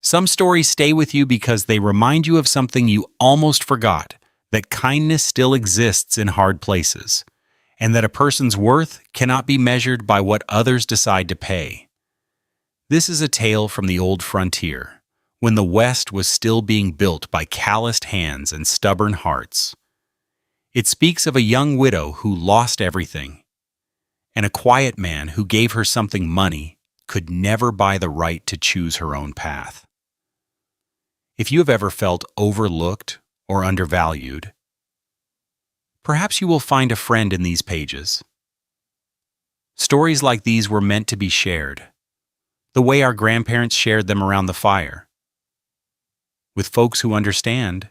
Some stories stay with you because they remind you of something you almost forgot, that kindness still exists in hard places, and that a person's worth cannot be measured by what others decide to pay. This is a tale from the old frontier, when the West was still being built by calloused hands and stubborn hearts. It speaks of a young widow who lost everything, and a quiet man who gave her something money could never buy the right to choose her own path. If you have ever felt overlooked or undervalued, perhaps you will find a friend in these pages. Stories like these were meant to be shared, the way our grandparents shared them around the fire. With folks who understand,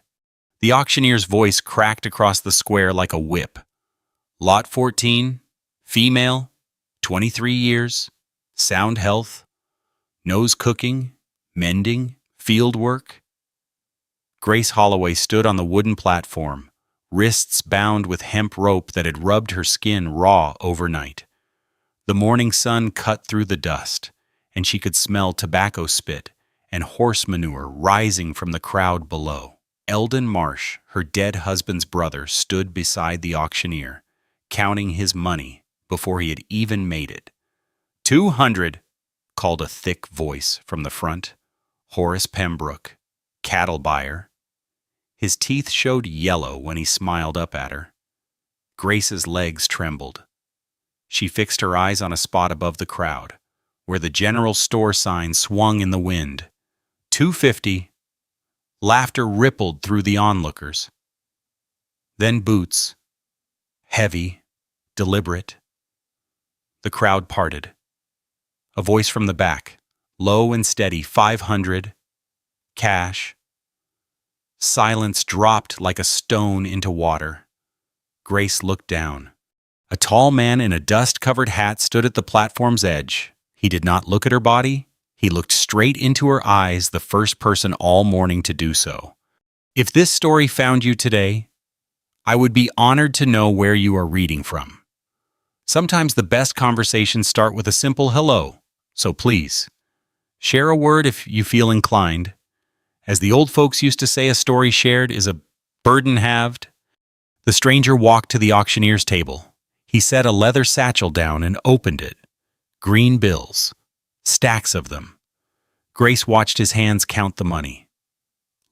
the auctioneer's voice cracked across the square like a whip. Lot 14, female, 23 years, sound health, knows cooking, mending, field work. Grace Holloway stood on the wooden platform, wrists bound with hemp rope that had rubbed her skin raw overnight. The morning sun cut through the dust, and she could smell tobacco spit and horse manure rising from the crowd below. Eldon Marsh, her dead husband's brother, stood beside the auctioneer, counting his money before he had even made it. 200, called a thick voice from the front. Horace Pembrook, cattle buyer. His teeth showed yellow when he smiled up at her. Grace's legs trembled. She fixed her eyes on a spot above the crowd, where the general store sign swung in the wind. 250. Laughter rippled through the onlookers. Then boots. Heavy, deliberate. The crowd parted. A voice from the back, low and steady, 500. Cash. Silence dropped like a stone into water. Grace looked down. A tall man in a dust-covered hat stood at the platform's edge. He did not look at her body. He looked straight into her eyes, the first person all morning to do so. If this story found you today, I would be honored to know where you are reading from. Sometimes the best conversations start with a simple hello, so please, share a word if you feel inclined. As the old folks used to say, a story shared is a burden halved. The stranger walked to the auctioneer's table. He set a leather satchel down and opened it. Green bills. Stacks of them. Grace watched his hands count the money.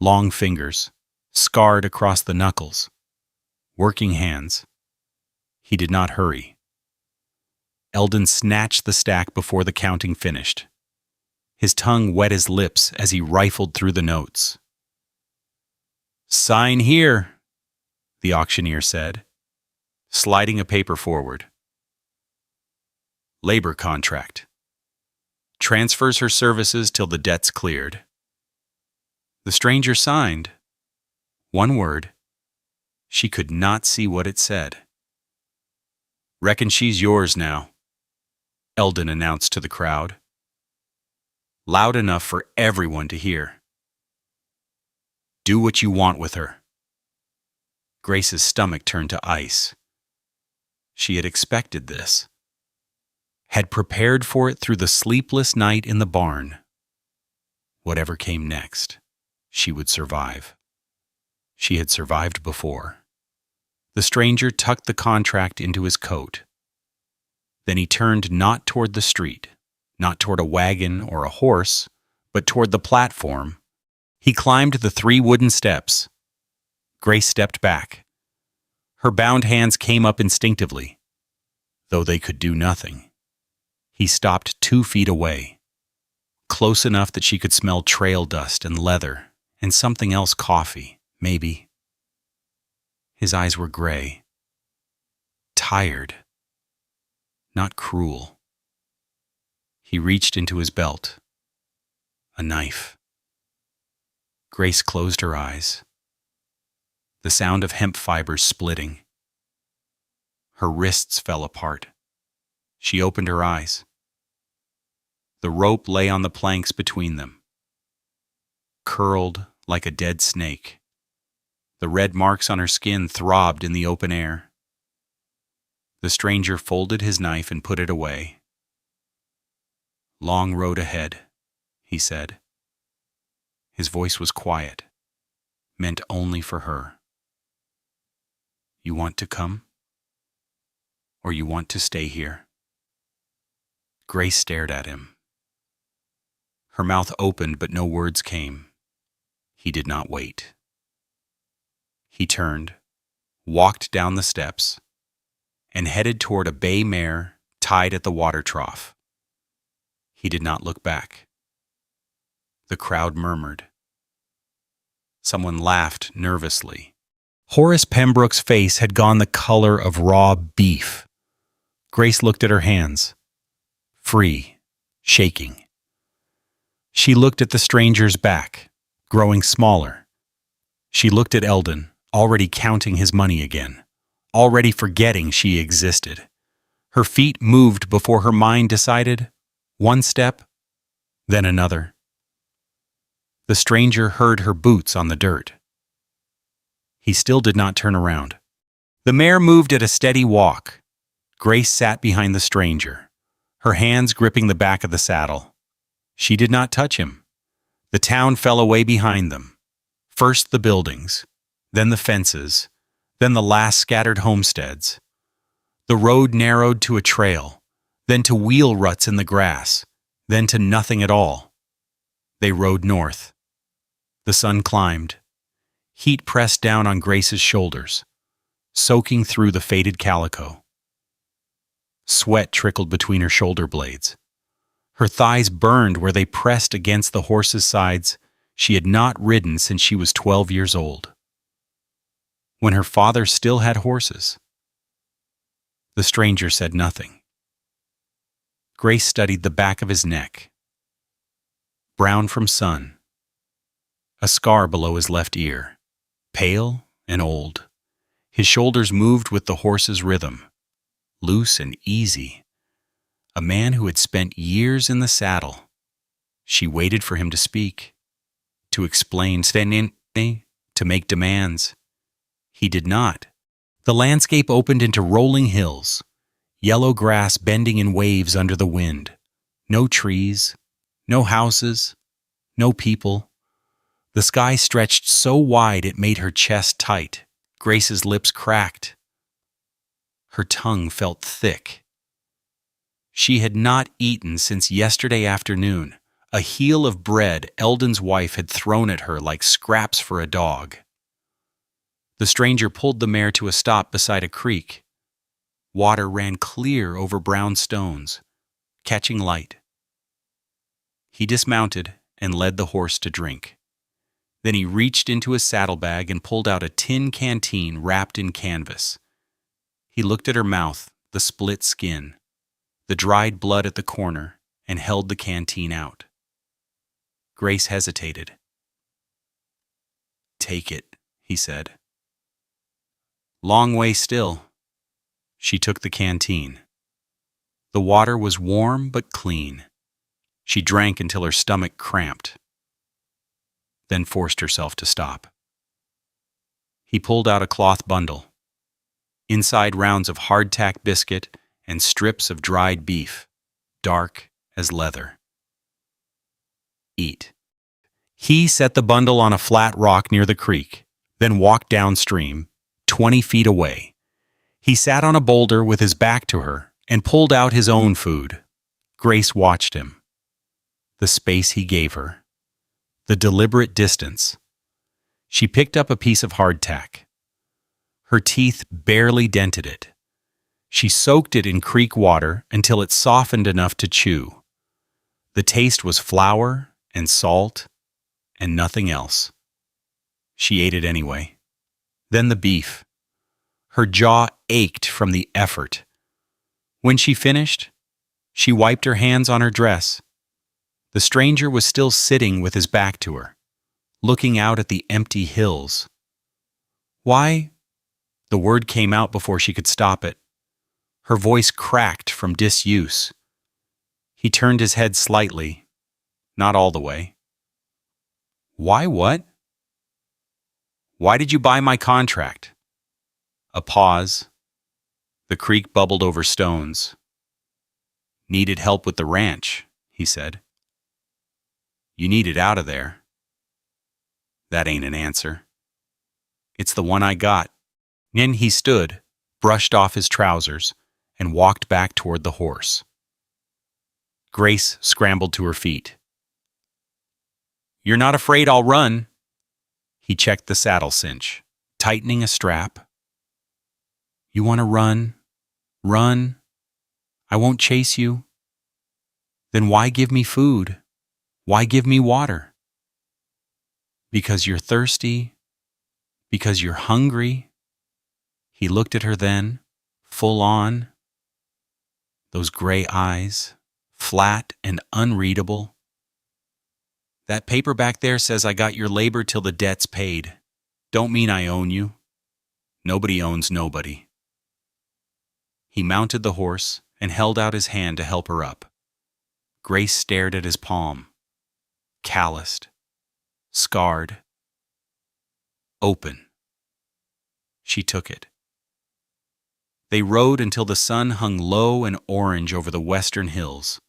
Long fingers, scarred across the knuckles. Working hands. He did not hurry. Eldon snatched the stack before the counting finished. His tongue wet his lips as he rifled through the notes. "Sign here," the auctioneer said, sliding a paper forward. Labor contract. Transfers her services till the debt's cleared. The stranger signed. One word. She could not see what it said. "Reckon she's yours now," Eldon announced to the crowd. Loud enough for everyone to hear. "Do what you want with her." Grace's stomach turned to ice. She had expected this, had prepared for it through the sleepless night in the barn. Whatever came next, she would survive. She had survived before. The stranger tucked the contract into his coat. Then he turned not toward the street, not toward a wagon or a horse, but toward the platform. He climbed the 3 wooden steps. Grace stepped back. Her bound hands came up instinctively, though they could do nothing. He stopped 2 feet away, close enough that she could smell trail dust and leather and something else, coffee, maybe. His eyes were gray, tired, not cruel. He reached into his belt. A knife. Grace closed her eyes. The sound of hemp fibers splitting. Her wrists fell apart. She opened her eyes. The rope lay on the planks between them, curled like a dead snake. The red marks on her skin throbbed in the open air. The stranger folded his knife and put it away. "Long road ahead," he said. His voice was quiet, meant only for her. You want to come? Or you want to stay here? Grace stared at him. Her mouth opened, but no words came. He did not wait. He turned, walked down the steps, and headed toward a bay mare tied at the water trough. He did not look back. The crowd murmured. Someone laughed nervously. Horace Pembrook's face had gone the color of raw beef. Grace looked at her hands, free, shaking. She looked at the stranger's back, growing smaller. She looked at Eldon, already counting his money again, already forgetting she existed. Her feet moved before her mind decided, one step, then another. The stranger heard her boots on the dirt. He still did not turn around. The mare moved at a steady walk. Grace sat behind the stranger, her hands gripping the back of the saddle. She did not touch him. The town fell away behind them. First the buildings, then the fences, then the last scattered homesteads. The road narrowed to a trail, then to wheel ruts in the grass, then to nothing at all. They rode north. The sun climbed. Heat pressed down on Grace's shoulders, soaking through the faded calico. Sweat trickled between her shoulder blades. Her thighs burned where they pressed against the horse's sides she had not ridden since she was 12 years old, when her father still had horses. The stranger said nothing. Grace studied the back of his neck. Brown from sun. A scar below his left ear. Pale and old. His shoulders moved with the horse's rhythm, loose and easy. A man who had spent years in the saddle. She waited for him to speak, to explain, to make demands. He did not. The landscape opened into rolling hills, yellow grass bending in waves under the wind. No trees, no houses, no people. The sky stretched so wide it made her chest tight. Grace's lips cracked. Her tongue felt thick. She had not eaten since yesterday afternoon, a heel of bread Eldon's wife had thrown at her like scraps for a dog. The stranger pulled the mare to a stop beside a creek. Water ran clear over brown stones, catching light. He dismounted and led the horse to drink. Then he reached into his saddlebag and pulled out a tin canteen wrapped in canvas. He looked at her mouth, the split skin, the dried blood at the corner, and held the canteen out. Grace hesitated. "Take it," he said. "Long way still." She took the canteen. The water was warm but clean. She drank until her stomach cramped, then forced herself to stop. He pulled out a cloth bundle. Inside rounds of hardtack biscuit and strips of dried beef, dark as leather. "Eat." He set the bundle on a flat rock near the creek, then walked downstream, 20 feet away. He sat on a boulder with his back to her and pulled out his own food. Grace watched him. The space he gave her. The deliberate distance. She picked up a piece of hardtack. Her teeth barely dented it. She soaked it in creek water until it softened enough to chew. The taste was flour and salt and nothing else. She ate it anyway. Then the beef. Her jaw ached from the effort. When she finished, she wiped her hands on her dress. The stranger was still sitting with his back to her, looking out at the empty hills. "Why?" The word came out before she could stop it. Her voice cracked from disuse. He turned his head slightly, not all the way. "Why what?" "Why did you buy my contract?" A pause. The creek bubbled over stones. "Needed help with the ranch," he said. "You need it out of there." That ain't an answer. It's the one I got. Then he stood, brushed off his trousers, and walked back toward the horse. Grace scrambled to her feet. You're not afraid I'll run? He checked the saddle cinch, tightening a strap. You want to run? Run? I won't chase you. Then why give me food? Why give me water? Because you're thirsty? Because you're hungry? He looked at her then, full on. Those gray eyes, flat and unreadable. That paper back there says I got your labor till the debt's paid. Don't mean I own you. Nobody owns nobody. He mounted the horse and held out his hand to help her up. Grace stared at his palm. Calloused. Scarred. Open. She took it. They rode until the sun hung low and orange over the western hills.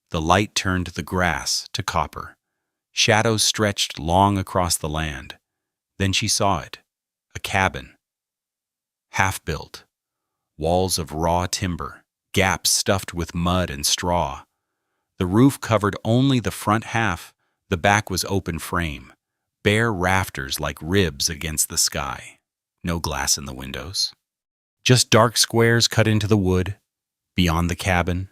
The light turned the grass to copper. Shadows stretched long across the land. Then she saw it, a cabin. Half-built, walls of raw timber, gaps stuffed with mud and straw. The roof covered only the front half, the back was open frame, bare rafters like ribs against the sky. No glass in the windows. Just dark squares cut into the wood. Beyond the cabin,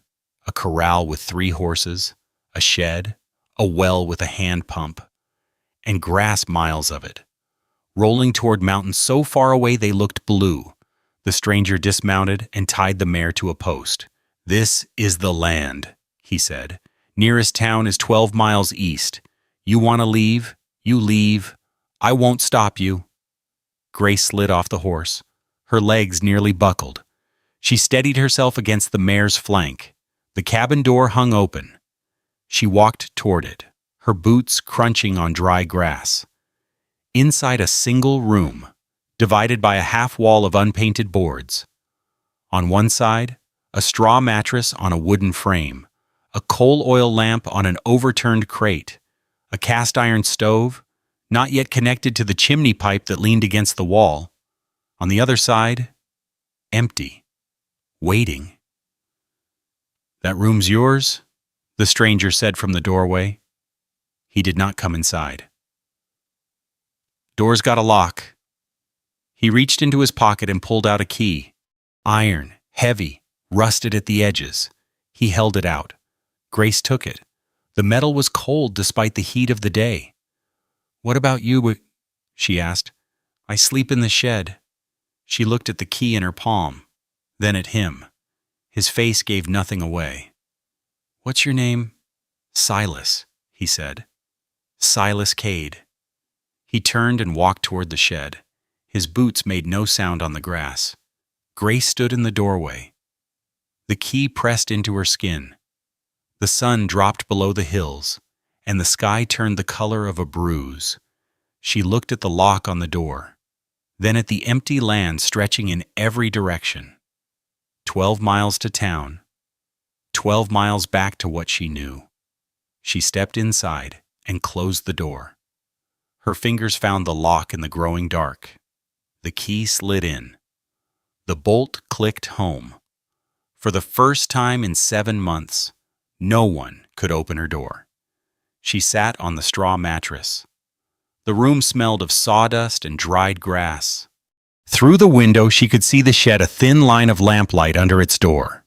a corral with 3 horses, a shed, a well with a hand pump, and grass miles of it, rolling toward mountains so far away they looked blue. The stranger dismounted and tied the mare to a post. This is the land, he said. Nearest town is 12 miles east. You want to leave? You leave. I won't stop you. Grace slid off the horse. Her legs nearly buckled. She steadied herself against the mare's flank. The cabin door hung open. She walked toward it, her boots crunching on dry grass. Inside a single room, divided by a half wall of unpainted boards. On one side, a straw mattress on a wooden frame, a coal oil lamp on an overturned crate, a cast iron stove, not yet connected to the chimney pipe that leaned against the wall. On the other side, empty, waiting. That room's yours? The stranger said from the doorway. He did not come inside. Door's got a lock. He reached into his pocket and pulled out a key. Iron, heavy, rusted at the edges. He held it out. Grace took it. The metal was cold despite the heat of the day. What about you? She asked. I sleep in the shed. She looked at the key in her palm, then at him. His face gave nothing away. What's your name? Silas, he said. Silas Cade. He turned and walked toward the shed. His boots made no sound on the grass. Grace stood in the doorway. The key pressed into her skin. The sun dropped below the hills, and the sky turned the color of a bruise. She looked at the lock on the door, then at the empty land stretching in every direction. 12 miles to town, 12 miles back to what she knew. She stepped inside and closed the door. Her fingers found the lock in the growing dark. The key slid in. The bolt clicked home. For the first time in 7 months, no one could open her door. She sat on the straw mattress. The room smelled of sawdust and dried grass. Through the window, she could see the shed, a thin line of lamplight under its door.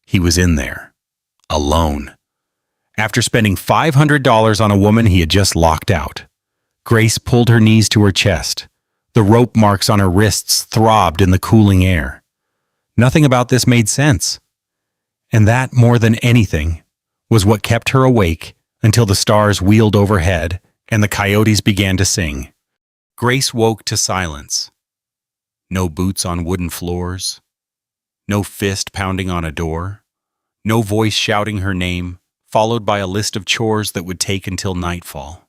He was in there, alone. After spending $500 on a woman he had just locked out. Grace pulled her knees to her chest. The rope marks on her wrists throbbed in the cooling air. Nothing about this made sense. And that, more than anything, was what kept her awake until the stars wheeled overhead and the coyotes began to sing. Grace woke to silence. No boots on wooden floors. No fist pounding on a door. No voice shouting her name, followed by a list of chores that would take until nightfall.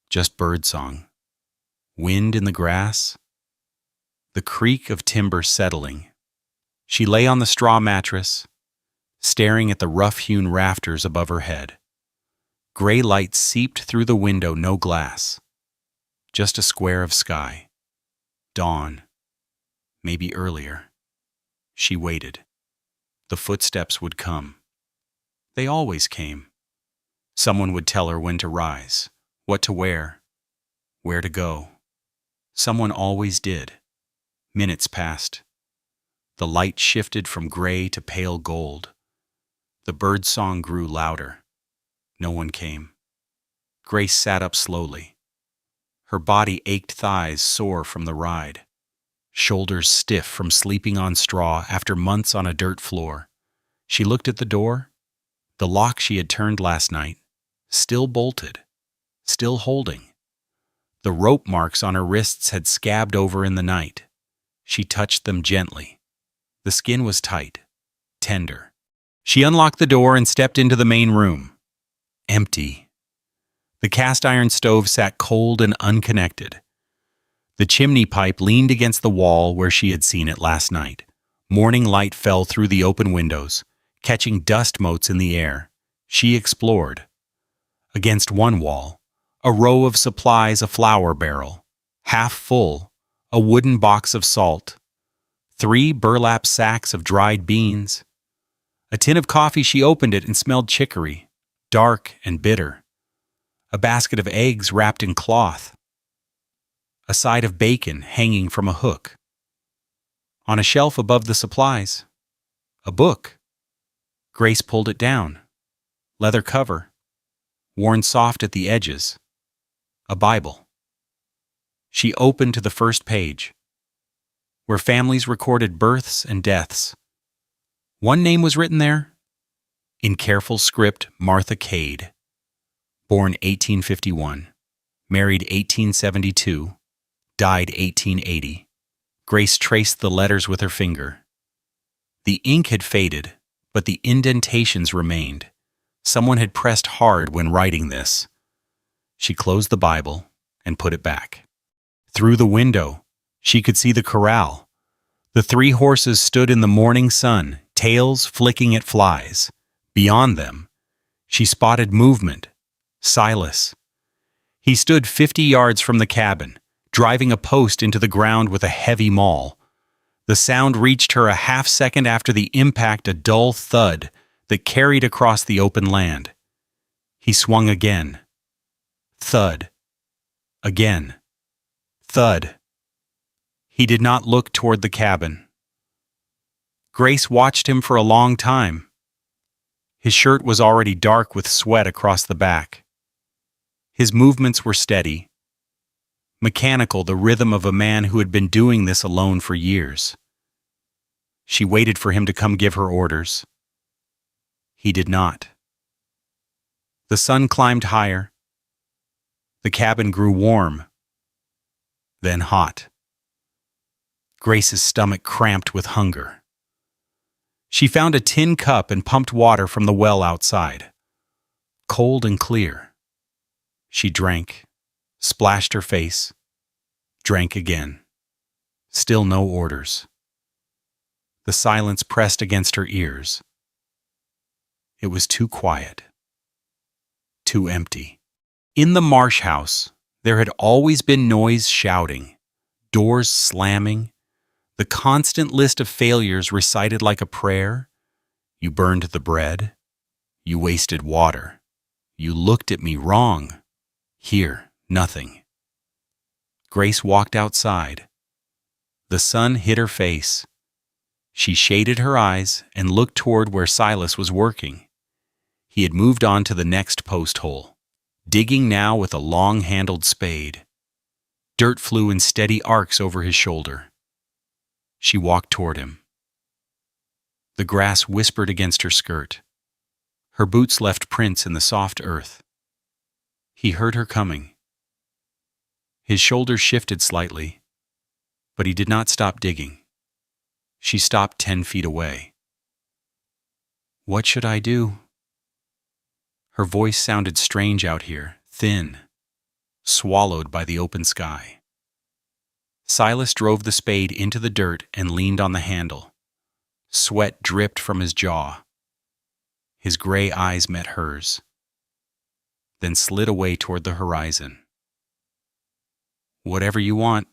Just birdsong. Wind in the grass. The creak of timber settling. She lay on the straw mattress, staring at the rough-hewn rafters above her head. Gray light seeped through the window, no glass. Just a square of sky. Dawn. Maybe earlier. She waited. The footsteps would come. They always came. Someone would tell her when to rise, what to wear, where to go. Someone always did. Minutes passed. The light shifted from gray to pale gold. The bird song grew louder. No one came. Grace sat up slowly. Her body ached, thighs sore from the ride. Shoulders stiff from sleeping on straw after months on a dirt floor. She looked at the door. The lock she had turned last night, still bolted, still holding. The rope marks on her wrists had scabbed over in the night. She touched them gently. The skin was tight, tender. She unlocked the door and stepped into the main room. Empty. The cast-iron stove sat cold and unconnected. The chimney pipe leaned against the wall where she had seen it last night. Morning light fell through the open windows, catching dust motes in the air. She explored. Against one wall, a row of supplies, a flour barrel, half full, a wooden box of salt, 3 burlap sacks of dried beans. A tin of coffee. She opened it and smelled chicory, dark and bitter. A basket of eggs wrapped in cloth. A side of bacon hanging from a hook. On a shelf above the supplies, a book. Grace pulled it down. Leather cover, worn soft at the edges. A Bible. She opened to the first page, where families recorded births and deaths. One name was written there, in careful script, Martha Cade. Born 1851, married 1872, died 1880. Grace traced the letters with her finger. The ink had faded, but the indentations remained. Someone had pressed hard when writing this. She closed the Bible and put it back. Through the window, she could see the corral. The 3 horses stood in the morning sun, tails flicking at flies. Beyond them, she spotted movement. Silas. He stood 50 yards from the cabin, driving a post into the ground with a heavy maul. The sound reached her a half-second after the impact, a dull thud that carried across the open land. He swung again. Thud. Again. Thud. He did not look toward the cabin. Grace watched him for a long time. His shirt was already dark with sweat across the back. His movements were steady, mechanical, the rhythm of a man who had been doing this alone for years. She waited for him to come give her orders. He did not. The sun climbed higher. The cabin grew warm, then hot. Grace's stomach cramped with hunger. She found a tin cup and pumped water from the well outside, cold and clear. She drank, splashed her face, drank again. Still no orders. The silence pressed against her ears. It was too quiet, too empty. In the Marsh house, there had always been noise, shouting, doors slamming, the constant list of failures recited like a prayer. You burned the bread. You wasted water. You looked at me wrong. Here, nothing. Grace walked outside. The sun hit her face. She shaded her eyes and looked toward where Silas was working. He had moved on to the next post hole, digging now with a long-handled spade. Dirt flew in steady arcs over his shoulder. She walked toward him. The grass whispered against her skirt. Her boots left prints in the soft earth. He heard her coming. His shoulders shifted slightly, but he did not stop digging. She stopped 10 feet away. What should I do? Her voice sounded strange out here, thin, swallowed by the open sky. Silas drove the spade into the dirt and leaned on the handle. Sweat dripped from his jaw. His gray eyes met hers. then slid away toward the horizon. "Whatever you want."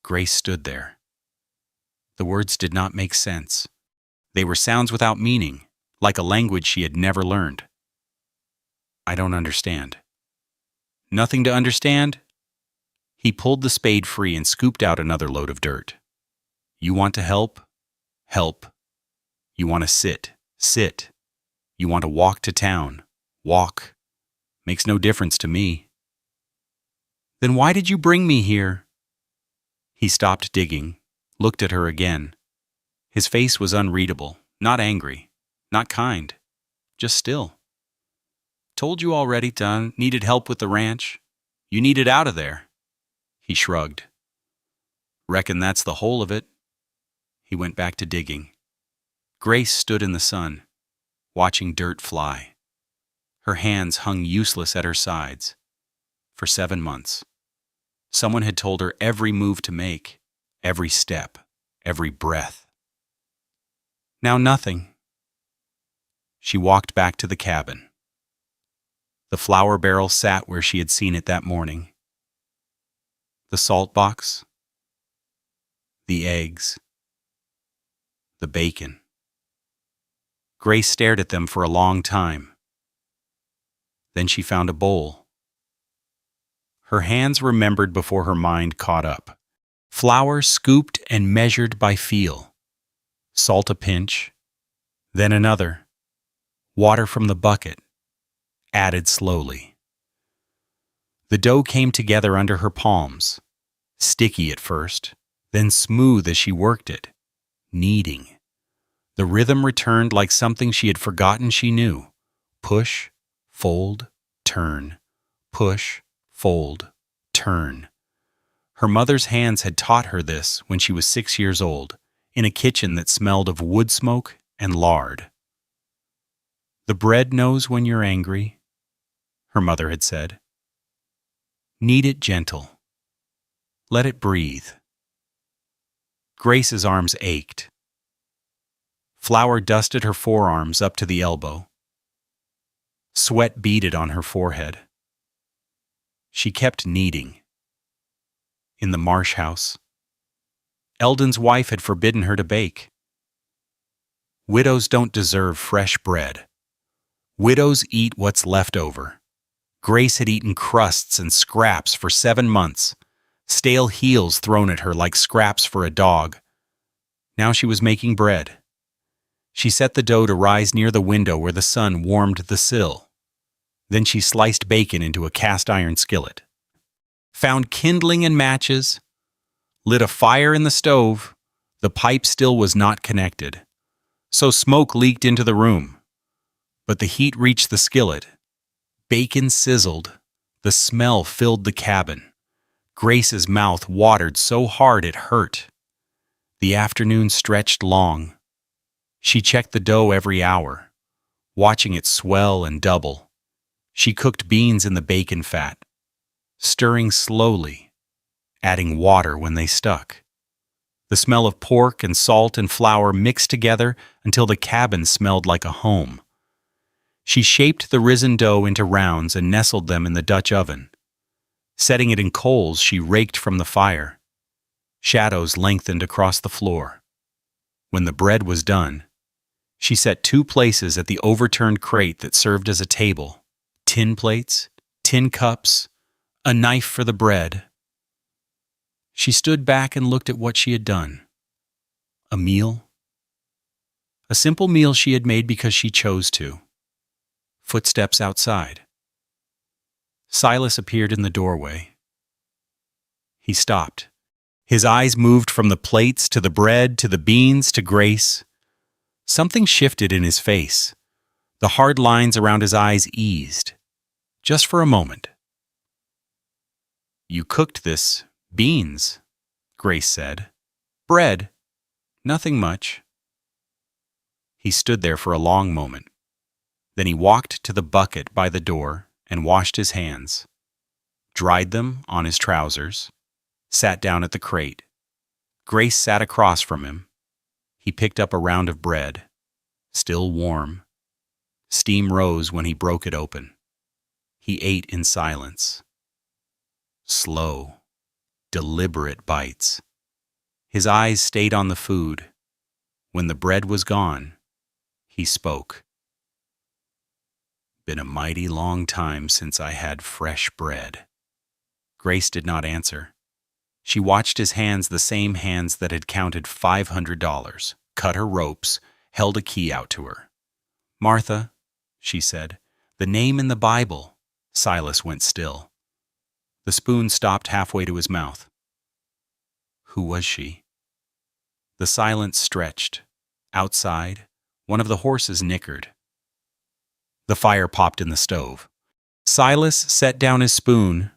Grace stood there. The words did not make sense. They were sounds without meaning, like a language she had never learned. "I don't understand." "Nothing to understand?" He pulled the spade free and scooped out another load of dirt. "You want to help? Help. You want to sit? Sit. You want to walk to town? Walk. Makes no difference to me." "Then why did you bring me here?" He stopped digging, looked at her again. His face was unreadable, not angry, not kind, just still. "Told you already, Dunn. Needed help with the ranch. You needed out of there." He shrugged. "Reckon that's the whole of it." He went back to digging. Grace stood in the sun, watching dirt fly. Her hands hung useless at her sides. For 7 months. Someone had told her every move to make, every step, every breath. Now nothing. She walked back to the cabin. The flour barrel sat where she had seen it that morning. The salt box, the eggs, the bacon. Grace stared at them for a long time. Then she found a bowl. Her hands remembered before her mind caught up. Flour scooped and measured by feel. Salt a pinch, then another. Water from the bucket, added slowly. The dough came together under her palms, sticky at first, then smooth as she worked it, kneading. The rhythm returned like something she had forgotten she knew. Push, fold, turn. Push, fold, turn. Her mother's hands had taught her this when she was 6 years old, in a kitchen that smelled of wood smoke and lard. "The bread knows when you're angry," her mother had said. "Knead it gentle. Let it breathe." Grace's arms ached. Flour dusted her forearms up to the elbow. Sweat beaded on her forehead. She kept kneading. In the Marsh house, Eldon's wife had forbidden her to bake. Widows don't deserve fresh bread. Widows eat what's left over. Grace had eaten crusts and scraps for 7 months, stale heels thrown at her like scraps for a dog. Now she was making bread. She set the dough to rise near the window where the sun warmed the sill. Then she sliced bacon into a cast-iron skillet. Found kindling and matches, lit a fire in the stove. The pipe still was not connected, so smoke leaked into the room. But the heat reached the skillet. Bacon sizzled. The smell filled the cabin. Grace's mouth watered so hard it hurt. The afternoon stretched long. She checked the dough every hour, watching it swell and double. She cooked beans in the bacon fat, stirring slowly, adding water when they stuck. The smell of pork and salt and flour mixed together until the cabin smelled like a home. She shaped the risen dough into rounds and nestled them in the Dutch oven. Setting it in coals, she raked from the fire. Shadows lengthened across the floor. When the bread was done, she set 2 places at the overturned crate that served as a table. Tin plates, tin cups, a knife for the bread. She stood back and looked at what she had done. A meal. A simple meal she had made because she chose to. Footsteps outside. Silas appeared in the doorway. He stopped. His eyes moved from the plates to the bread to the beans to Grace. Something shifted in his face. The hard lines around his eyes eased. Just for a moment. "You cooked this. Beans," Grace said. "Bread. Nothing much." He stood there for a long moment. Then he walked to the bucket by the door and washed his hands, dried them on his trousers, sat down at the crate. Grace sat across from him. He picked up a round of bread, still warm. Steam rose when he broke it open. He ate in silence. Slow, deliberate bites. His eyes stayed on the food. When the bread was gone, he spoke. Been a mighty long time since I had fresh bread. Grace did not answer. She watched his hands, the same hands that had counted $500, cut her ropes, held a key out to her. Martha, she said, the name in the Bible. Silas went still. The spoon stopped halfway to his mouth. Who was she? The silence stretched. Outside, one of the horses nickered. The fire popped in the stove. Silas set down his spoon.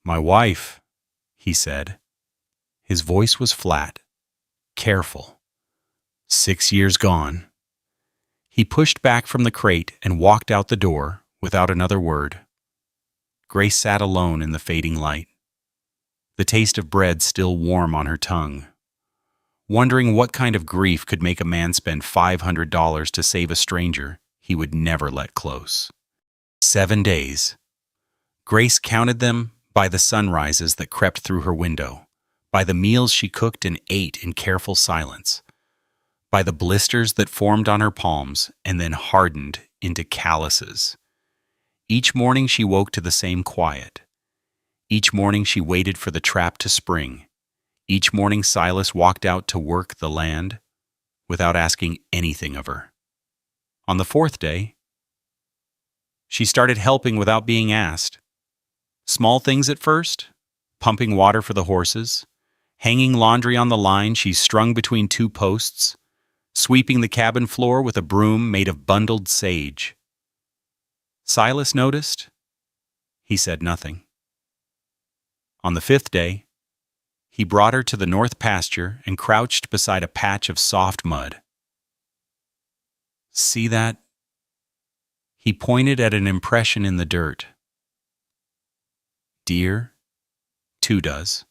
My wife, he said. His voice was flat, careful. 6 years gone. He pushed back from the crate and walked out the door without another word. Grace sat alone in the fading light, the taste of bread still warm on her tongue, wondering what kind of grief could make a man spend $500 to save a stranger he would never let close. 7 days. Grace counted them by the sunrises that crept through her window, by the meals she cooked and ate in careful silence, by the blisters that formed on her palms and then hardened into calluses. Each morning she woke to the same quiet. Each morning she waited for the trap to spring. Each morning Silas walked out to work the land without asking anything of her. On the 4th day, she started helping without being asked. Small things at first, pumping water for the horses, hanging laundry on the line she strung between 2 posts, sweeping the cabin floor with a broom made of bundled sage. Silas noticed. He said nothing. On the 5th day, he brought her to the north pasture and crouched beside a patch of soft mud. See that? He pointed at an impression in the dirt. Deer, 2 does,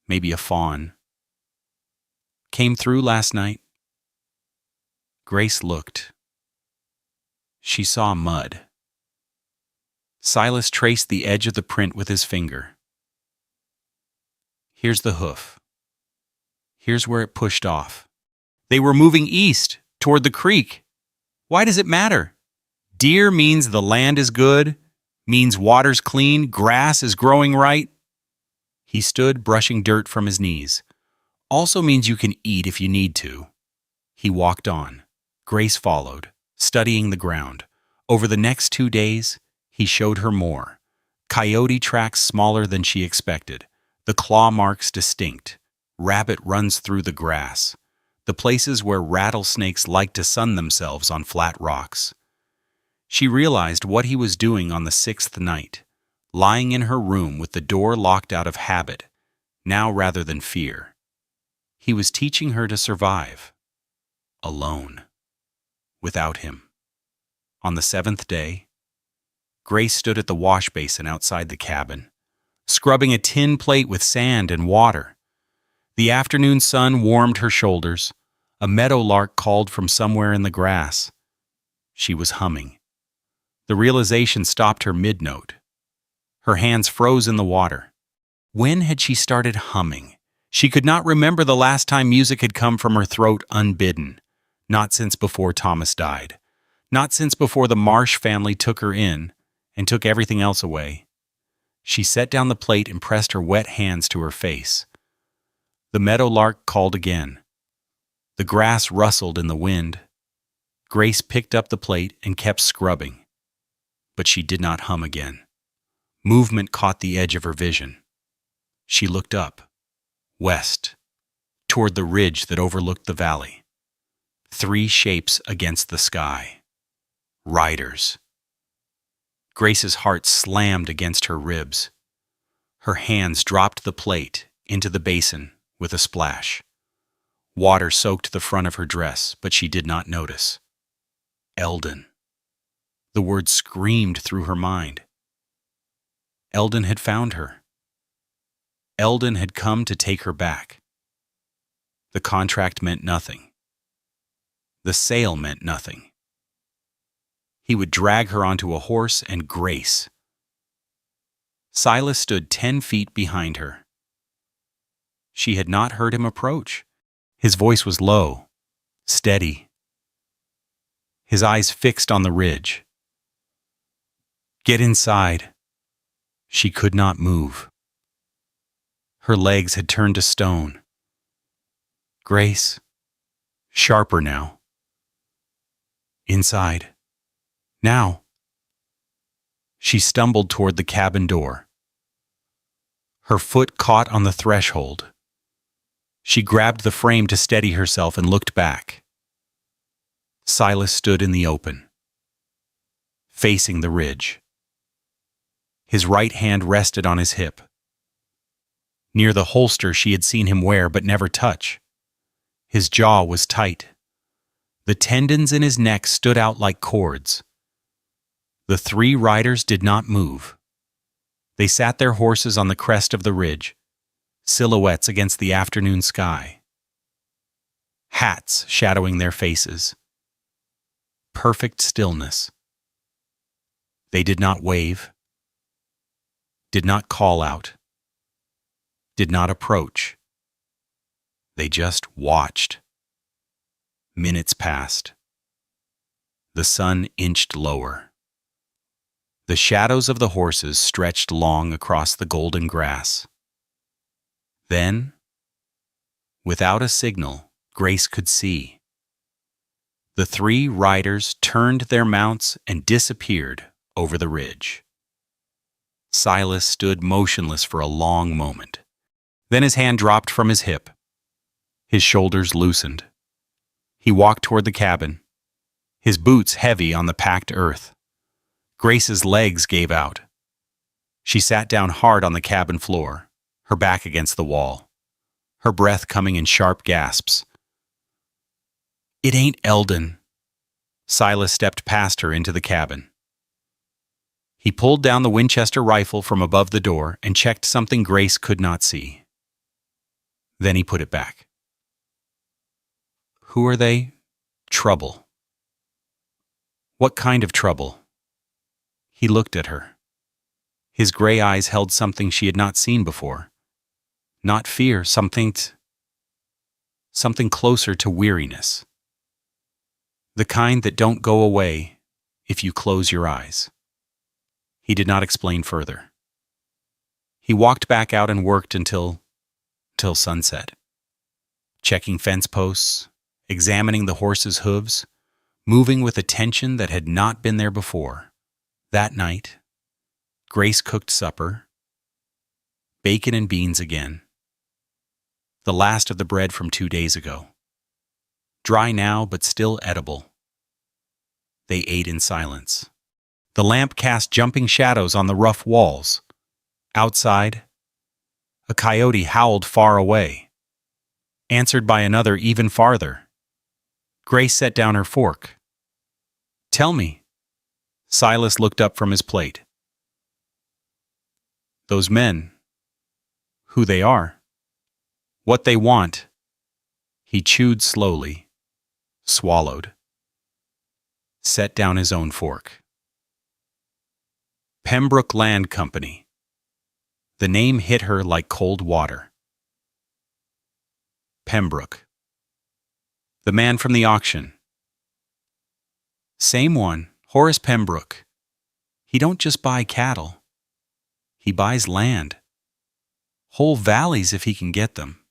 maybe a fawn. Came through last night. Grace looked. She saw mud. Silas traced the edge of the print with his finger. Here's the hoof. Here's where it pushed off. They were moving east, toward the creek. Why does it matter? Deer means the land is good, means water's clean, grass is growing right. He stood, brushing dirt from his knees. Also means you can eat if you need to. He walked on. Grace followed, studying the ground. Over the next 2 days, he showed her more. Coyote tracks smaller than she expected. The claw marks distinct. Rabbit runs through the grass. The places where rattlesnakes like to sun themselves on flat rocks. She realized what he was doing on the 6th night, lying in her room with the door locked out of habit, now rather than fear. He was teaching her to survive. Alone. Without him. On the 7th day, Grace stood at the wash basin outside the cabin, scrubbing a tin plate with sand and water. The afternoon sun warmed her shoulders. A meadowlark called from somewhere in the grass. She was humming. The realization stopped her mid-note. Her hands froze in the water. When had she started humming? She could not remember the last time music had come from her throat unbidden. Not since before Thomas died. Not since before the Marsh family took her in and took everything else away. She set down the plate and pressed her wet hands to her face. The meadowlark called again. The grass rustled in the wind. Grace picked up the plate and kept scrubbing. But she did not hum again. Movement caught the edge of her vision. She looked up, west, toward the ridge that overlooked the valley. 3 shapes against the sky. Riders. Grace's heart slammed against her ribs. Her hands dropped the plate into the basin with a splash. Water soaked the front of her dress, but she did not notice. Eldon. The word screamed through her mind. Eldon had found her. Eldon had come to take her back. The contract meant nothing. The sale meant nothing. He would drag her onto a horse and Grace, Silas stood 10 feet behind her. She had not heard him approach. His voice was low, steady, his eyes fixed on the ridge. "Get inside." She could not move. Her legs had turned to stone. "Grace," sharper now. "Inside. Now." She stumbled toward the cabin door. Her foot caught on the threshold. She grabbed the frame to steady herself and looked back. Silas stood in the open, facing the ridge. His right hand rested on his hip, near the holster she had seen him wear but never touch. His jaw was tight. The tendons in his neck stood out like cords. The 3 riders did not move. They sat their horses on the crest of the ridge, silhouettes against the afternoon sky. Hats shadowing their faces. Perfect stillness. They did not wave, did not call out, did not approach. They just watched. Minutes passed. The sun inched lower. The shadows of the horses stretched long across the golden grass. Then, without a signal, Grace could see. The 3 riders turned their mounts and disappeared over the ridge. Silas stood motionless for a long moment. Then his hand dropped from his hip. His shoulders loosened. He walked toward the cabin, his boots heavy on the packed earth. Grace's legs gave out. She sat down hard on the cabin floor, her back against the wall, her breath coming in sharp gasps. "It ain't Eldon." Silas stepped past her into the cabin. He pulled down the Winchester rifle from above the door and checked something Grace could not see. Then he put it back. "Who are they?" "Trouble." "What kind of trouble?" He looked at her. His gray eyes held something she had not seen before. Not fear, something closer to weariness. The kind that don't go away if you close your eyes. He did not explain further. He walked back out and worked until sunset, checking fence posts, examining the horses' hooves, moving with a tension that had not been there before. That night, Grace cooked supper, bacon and beans again, the last of the bread from 2 days ago. Dry now, but still edible. They ate in silence. The lamp cast jumping shadows on the rough walls. Outside, a coyote howled far away, answered by another even farther. Grace set down her fork. "Tell me." Silas looked up from his plate. "Those men, who they are, what they want." He chewed slowly, swallowed, set down his own fork. Pembrook Land Company. The name hit her like cold water. Pembrook. The man from the auction. Same one, Horace Pembrook. He don't just buy cattle. He buys land. Whole valleys if he can get them.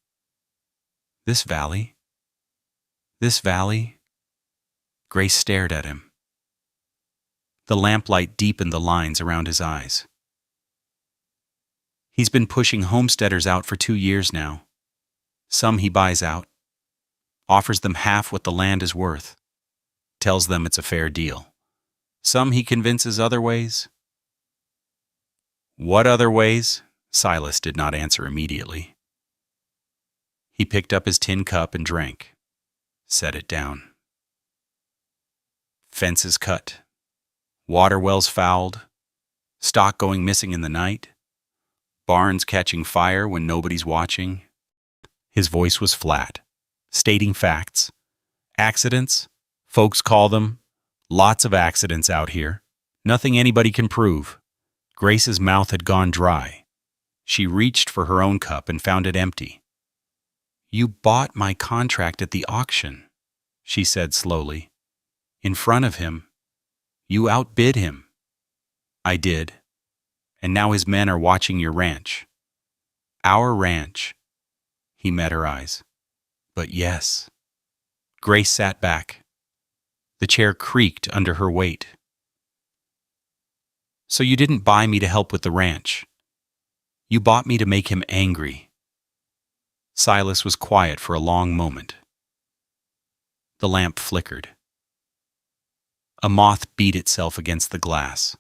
This valley. Grace stared at him. The lamplight deepened the lines around his eyes. He's been pushing homesteaders out for 2 years now. Some he buys out, offers them half what the land is worth, tells them it's a fair deal. Some he convinces other ways. What other ways? Silas did not answer immediately. He picked up his tin cup and drank, set it down. Fences cut, water wells fouled, stock going missing in the night, barns catching fire when nobody's watching. His voice was flat, stating facts. Accidents, folks call them. Lots of accidents out here. Nothing anybody can prove. Grace's mouth had gone dry. She reached for her own cup and found it empty. "You bought my contract at the auction," she said slowly. "In front of him. You outbid him." "I did. And now his men are watching your ranch." "Our ranch." He met her eyes. "But yes." Grace sat back. The chair creaked under her weight. "So you didn't buy me to help with the ranch. You bought me to make him angry." Silas was quiet for a long moment. The lamp flickered. A moth beat itself against the glass.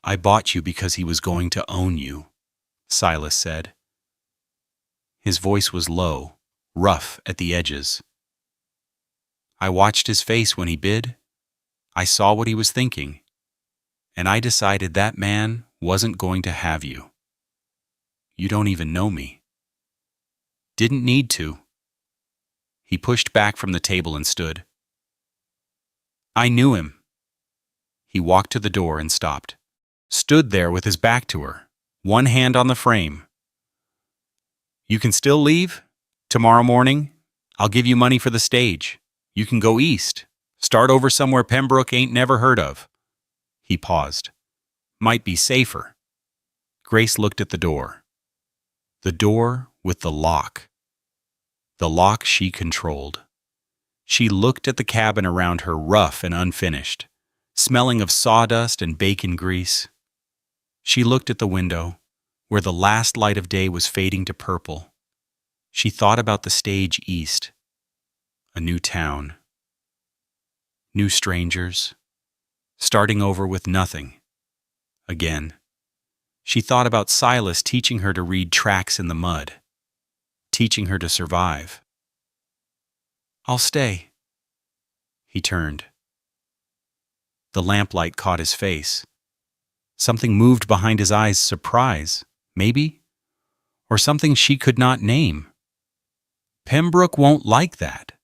"I bought you because he was going to own you," Silas said. His voice was low, rough at the edges. "I watched his face when he bid. I saw what he was thinking. And I decided that man wasn't going to have you. You don't even know me." "Didn't need to." He pushed back from the table and stood. "I knew him." He walked to the door and stopped. Stood there with his back to her, one hand on the frame. "You can still leave? Tomorrow morning, I'll give you money for the stage. You can go east. Start over somewhere Pembrook ain't never heard of." He paused. "Might be safer." Grace looked at the door. The door with the lock. The lock she controlled. She looked at the cabin around her, rough and unfinished, smelling of sawdust and bacon grease. She looked at the window, where the last light of day was fading to purple. She thought about the stage east. A new town. New strangers. Starting over with nothing. Again. She thought about Silas teaching her to read tracks in the mud. Teaching her to survive. "I'll stay." He turned. The lamplight caught his face. Something moved behind his eyes, surprise, maybe? Or something she could not name. "Pembrook won't like that."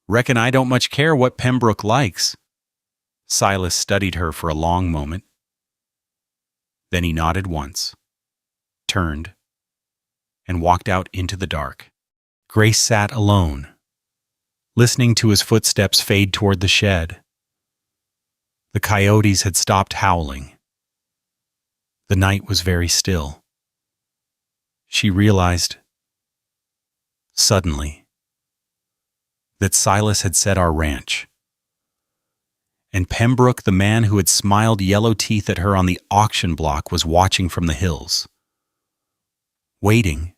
"Reckon I don't much care what Pembrook likes." Silas studied her for a long moment. Then he nodded once, turned, and walked out into the dark. Grace sat alone, listening to his footsteps fade toward the shed. The coyotes had stopped howling. The night was very still. She realized, suddenly, that Silas had said our ranch. And Pembrook, the man who had smiled yellow teeth at her on the auction block, was watching from the hills. Waiting.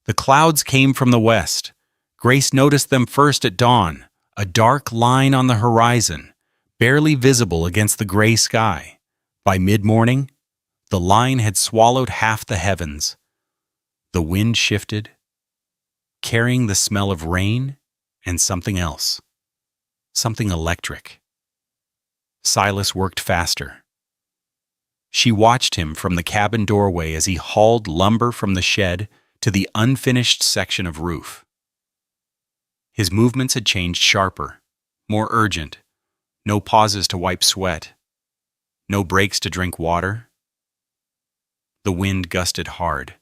The clouds came from the west. Grace noticed them first at dawn, a dark line on the horizon, barely visible against the gray sky. By mid-morning, the line had swallowed half the heavens. The wind shifted, carrying the smell of rain and something else, something electric. Silas worked faster. She watched him from the cabin doorway as he hauled lumber from the shed to the unfinished section of roof. His movements had changed sharper, more urgent. No pauses to wipe sweat. No breaks to drink water. The wind gusted hard.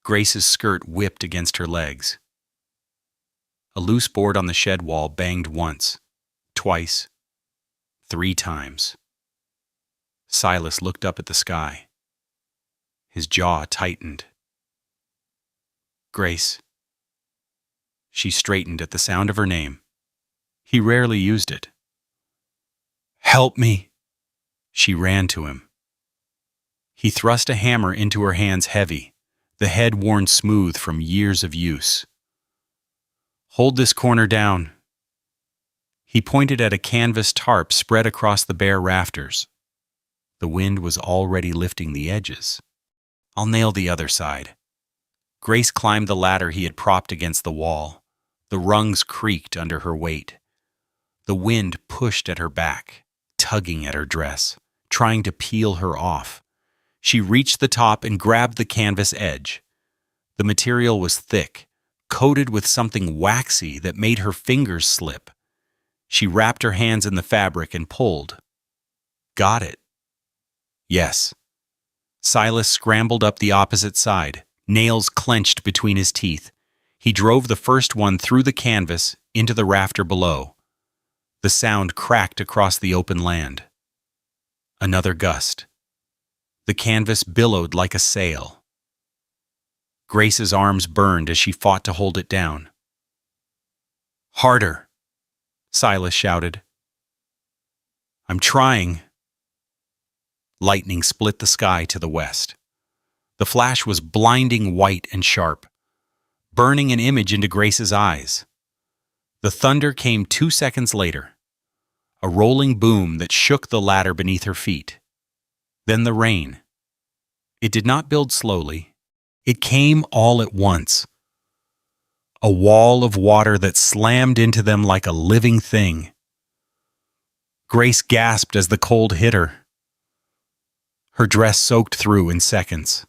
Grace's skirt whipped against her legs. A loose board on the shed wall banged once, twice, 3 times. Silas looked up at the sky. His jaw tightened. "Grace." She straightened at the sound of her name. He rarely used it. "Help me." She ran to him. He thrust a hammer into her hands, heavy, the head worn smooth from years of use. "Hold this corner down." He pointed at a canvas tarp spread across the bare rafters. The wind was already lifting the edges. "I'll nail the other side." Grace climbed the ladder he had propped against the wall. The rungs creaked under her weight. The wind pushed at her back, tugging at her dress, trying to peel her off. She reached the top and grabbed the canvas edge. The material was thick, coated with something waxy that made her fingers slip. She wrapped her hands in the fabric and pulled, Got it. Yes. Silas scrambled up the opposite side, nails clenched between his teeth. He drove the first one through the canvas into the rafter below. The sound cracked across the open land. Another gust. The canvas billowed like a sail. Grace's arms burned as she fought to hold it down. "Harder," Silas shouted. "I'm trying." Lightning split the sky to the west. The flash was blinding white and sharp, burning an image into Grace's eyes. The thunder came 2 seconds later, a rolling boom that shook the ladder beneath her feet. Then the rain. It did not build slowly. It came all at once. A wall of water that slammed into them like a living thing. Grace gasped as the cold hit her. Her dress soaked through in seconds.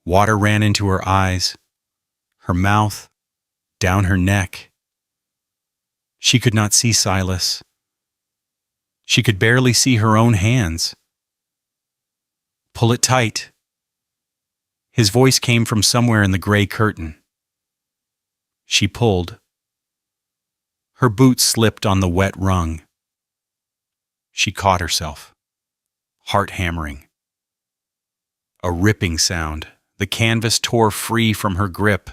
Water ran into her eyes, her mouth, down her neck. She could not see Silas. She could barely see her own hands. "Pull it tight." His voice came from somewhere in the gray curtain. She pulled. Her boots slipped on the wet rung. She caught herself, heart hammering. A ripping sound. The canvas tore free from her grip.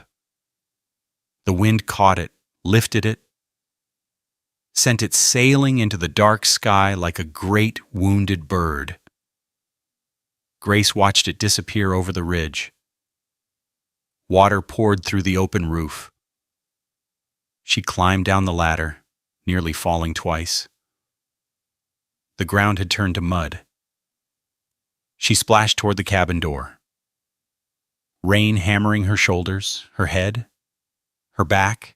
The wind caught it, lifted it, sent it sailing into the dark sky like a great wounded bird. Grace watched it disappear over the ridge. Water poured through the open roof. She climbed down the ladder, nearly falling twice. The ground had turned to mud. She splashed toward the cabin door. Rain hammering her shoulders, her head, her back.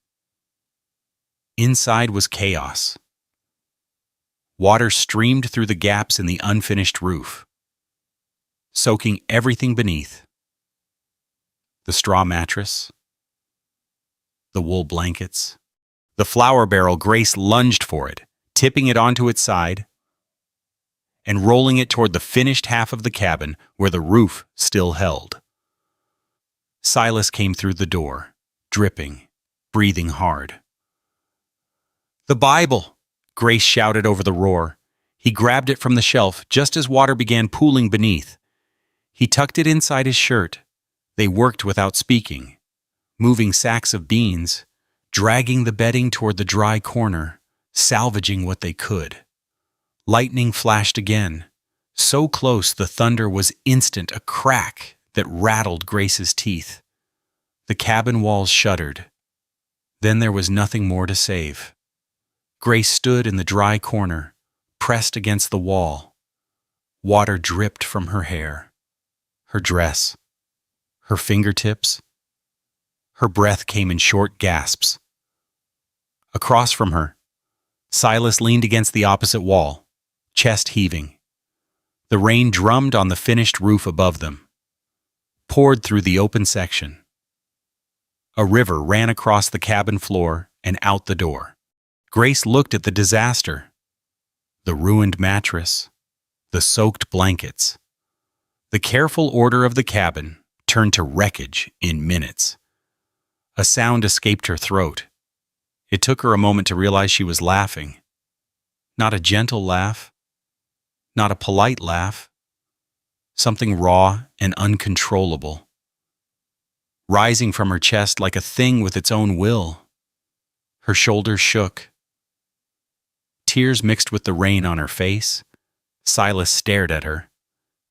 Inside was chaos. Water streamed through the gaps in the unfinished roof, soaking everything beneath. The straw mattress, the wool blankets, the flour barrel. Grace lunged for it, tipping it onto its side and rolling it toward the finished half of the cabin where the roof still held. Silas came through the door, dripping, breathing hard. "The Bible!" Grace shouted over the roar. He grabbed it from the shelf just as water began pooling beneath. He tucked it inside his shirt. They worked without speaking, moving sacks of beans, dragging the bedding toward the dry corner, salvaging what they could. Lightning flashed again, so close the thunder was instant, a crack that rattled Grace's teeth. The cabin walls shuddered. Then there was nothing more to save. Grace stood in the dry corner, pressed against the wall. Water dripped from her hair, her dress, her fingertips. Her breath came in short gasps. Across from her, Silas leaned against the opposite wall, chest heaving. The rain drummed on the finished roof above them, poured through the open section. A river ran across the cabin floor and out the door. Grace looked at the disaster. The ruined mattress, the soaked blankets. The careful order of the cabin turned to wreckage in minutes. A sound escaped her throat. It took her a moment to realize she was laughing. Not a gentle laugh, not a polite laugh. Something raw and uncontrollable, rising from her chest like a thing with its own will. Her shoulders shook. Tears mixed with the rain on her face. Silas stared at her.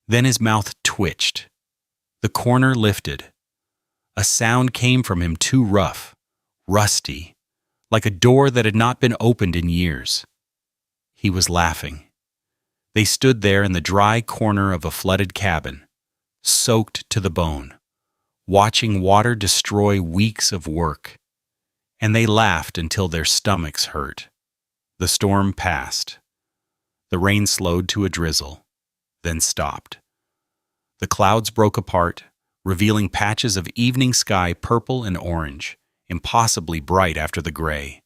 Then his mouth twitched. The corner lifted. A sound came from him too rough, rusty, like a door that had not been opened in years. He was laughing. They stood there in the dry corner of a flooded cabin, soaked to the bone, watching water destroy weeks of work. And they laughed until their stomachs hurt. The storm passed. The rain slowed to a drizzle, then stopped. The clouds broke apart, revealing patches of evening sky purple and orange, impossibly bright after the gray.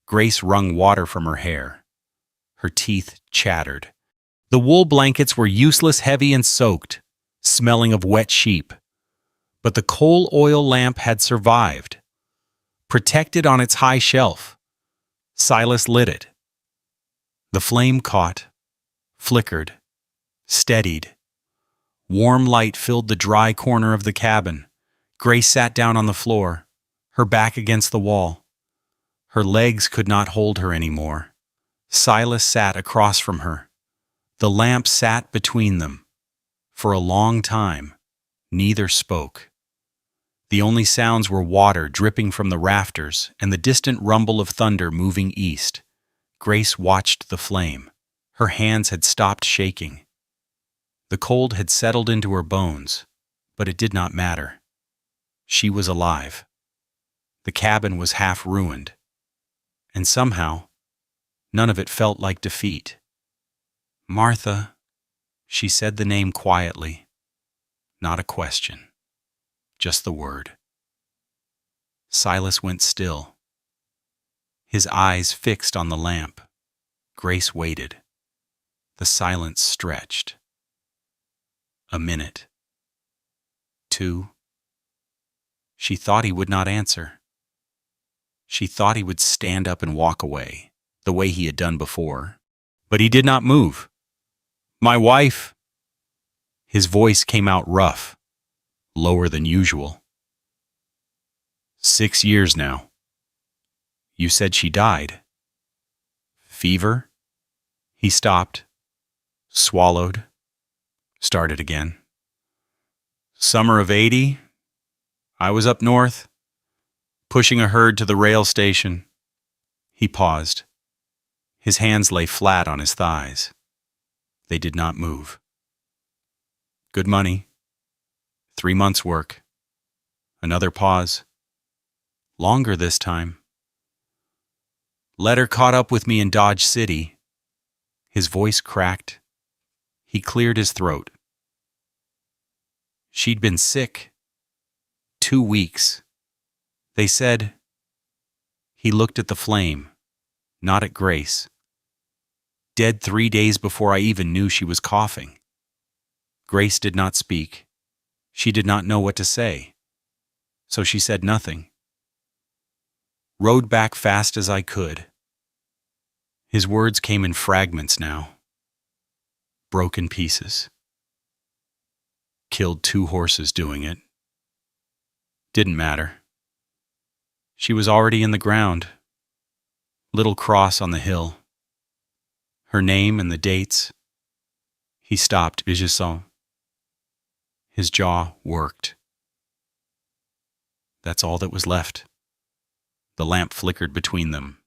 Grace wrung water from her hair. Her teeth chattered. The wool blankets were useless, heavy, and soaked, smelling of wet sheep. But the coal oil lamp had survived. Protected on its high shelf, Silas lit it. The flame caught, flickered, steadied. Warm light filled the dry corner of the cabin. Grace sat down on the floor, her back against the wall. Her legs could not hold her anymore. Silas sat across from her. The lamp sat between them. For a long time, neither spoke. The only sounds were water dripping from the rafters and the distant rumble of thunder moving east. Grace watched the flame. Her hands had stopped shaking. The cold had settled into her bones, but it did not matter. She was alive. The cabin was half ruined, and somehow, none of it felt like defeat. Martha, she said the name quietly, not a question, just the word. Silas went still, his eyes fixed on the lamp. Grace waited. The silence stretched. A minute. 2. She thought he would not answer. She thought he would stand up and walk away, the way he had done before. But he did not move. My wife. His voice came out rough, lower than usual. 6 years now. You said she died. Fever? He stopped, swallowed, started again. Summer of '80, I was up north, pushing a herd to the rail station. He paused. His hands lay flat on his thighs. They did not move. Good money. 3 months' work. Another pause. Longer this time. Letter caught up with me in Dodge City. His voice cracked. He cleared his throat. She'd been sick. 2 weeks. They said. He looked at the flame, not at Grace. Dead 3 days before I even knew she was coughing. Grace did not speak. She did not know what to say. So she said nothing. Rode back fast as I could. His words came in fragments now. Broken pieces. Killed 2 horses doing it. Didn't matter. She was already in the ground. Little cross on the hill. Her name and the dates. He stopped, Bigisson. His jaw worked. That's all that was left. The lamp flickered between them.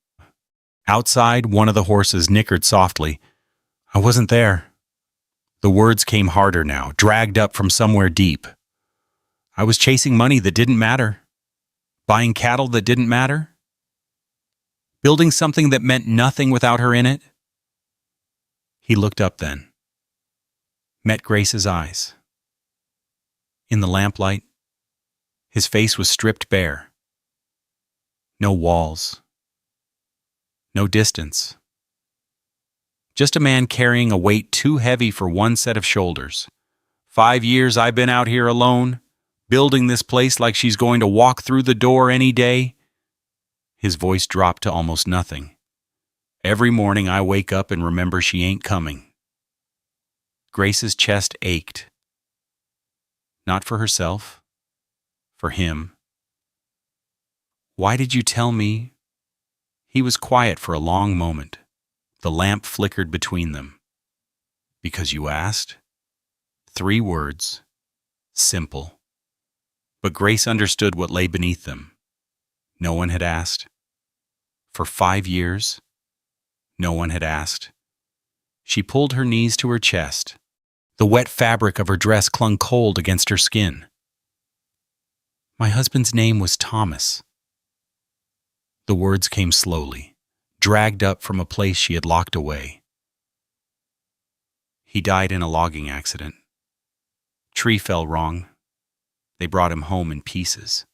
Outside, one of the horses nickered softly. I wasn't there. The words came harder now, dragged up from somewhere deep. I was chasing money that didn't matter. Buying cattle that didn't matter. Building something that meant nothing without her in it. He looked up then. Met Grace's eyes. In the lamplight, his face was stripped bare. No walls. No distance. Just a man carrying a weight too heavy for one set of shoulders. 5 years I've been out here alone, building this place like she's going to walk through the door any day. His voice dropped to almost nothing. Every morning I wake up and remember she ain't coming. Grace's chest ached. Not for herself, for him. Why did you tell me? He was quiet for a long moment. The lamp flickered between them. Because you asked? 3 words. Simple. But Grace understood what lay beneath them. No one had asked. For 5 years, no one had asked. She pulled her knees to her chest. The wet fabric of her dress clung cold against her skin. My husband's name was Thomas. The words came slowly, dragged up from a place she had locked away. He died in a logging accident. Tree fell wrong. They brought him home in pieces.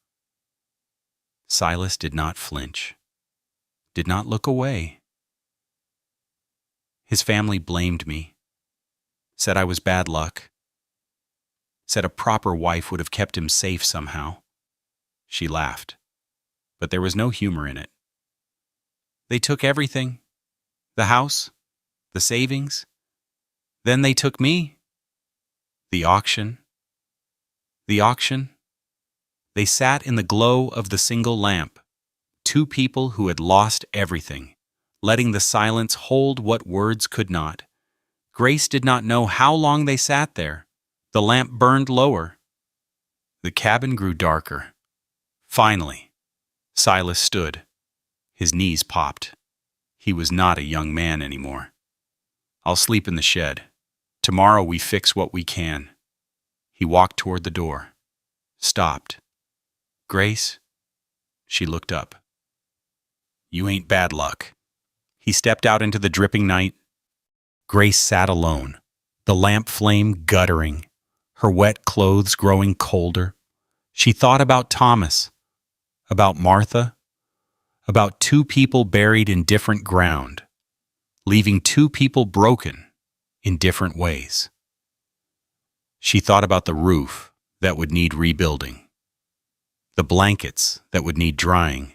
Silas did not flinch, did not look away. His family blamed me, said I was bad luck, said a proper wife would have kept him safe somehow. She laughed, but there was no humor in it. They took everything, the house, the savings. Then they took me. The auction. The auction. They sat in the glow of the single lamp, two people who had lost everything, letting the silence hold what words could not. Grace did not know how long they sat there. The lamp burned lower. The cabin grew darker. Finally, Silas stood. His knees popped. He was not a young man anymore. I'll sleep in the shed. Tomorrow we fix what we can. He walked toward the door. Stopped. Grace? She looked up. You ain't bad luck. He stepped out into the dripping night. Grace sat alone, the lamp flame guttering, her wet clothes growing colder. She thought about Thomas, about Martha, about two people buried in different ground, leaving two people broken in different ways. She thought about the roof that would need rebuilding, the blankets that would need drying,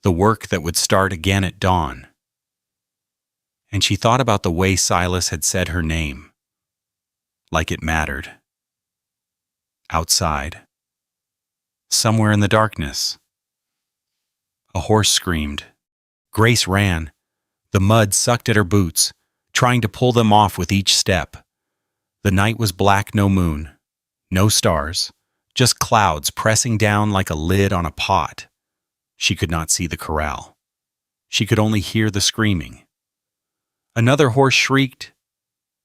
the work that would start again at dawn. And she thought about the way Silas had said her name, like it mattered. Outside, somewhere in the darkness, a horse screamed. Grace ran. The mud sucked at her boots, trying to pull them off with each step. The night was black, no moon, no stars, just clouds pressing down like a lid on a pot. She could not see the corral. She could only hear the screaming. Another horse shrieked,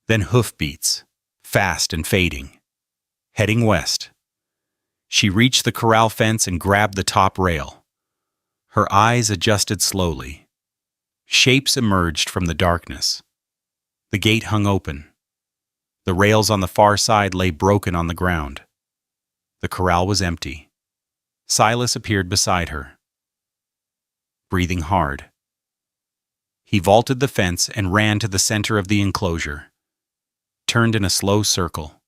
then hoofbeats, fast and fading. Heading west. She reached the corral fence and grabbed the top rail. Her eyes adjusted slowly. Shapes emerged from the darkness. The gate hung open. The rails on the far side lay broken on the ground. The corral was empty. Silas appeared beside her, breathing hard. He vaulted the fence and ran to the center of the enclosure, turned in a slow circle.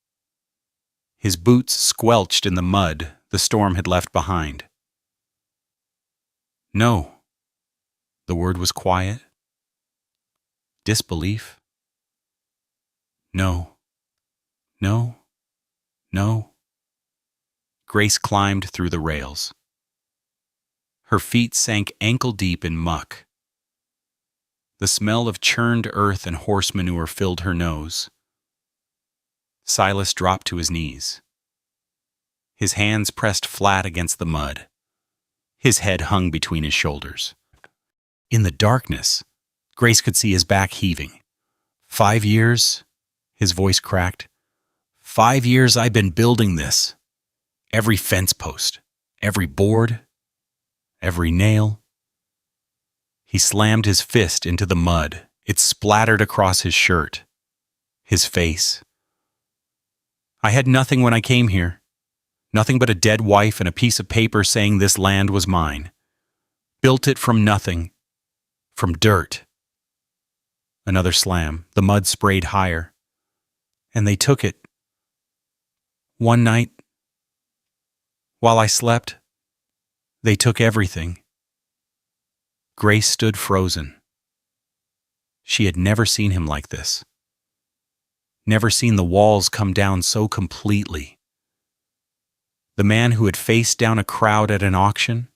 His boots squelched in the mud the storm had left behind. No. The word was quiet. Disbelief. No. No. No. Grace climbed through the rails. Her feet sank ankle-deep in muck. The smell of churned earth and horse manure filled her nose. Silas dropped to his knees. His hands pressed flat against the mud. His head hung between his shoulders. In the darkness, Grace could see his back heaving. 5 years, his voice cracked. 5 years I've been building this. Every fence post, every board, every nail. He slammed his fist into the mud. It splattered across his shirt, his face. I had nothing when I came here. Nothing but a dead wife and a piece of paper saying this land was mine. Built it from nothing, from dirt. Another slam. The mud sprayed higher. And they took it. One night, while I slept, they took everything. Grace stood frozen. She had never seen him like this. Never seen the walls come down so completely. The man who had faced down a crowd at an auction,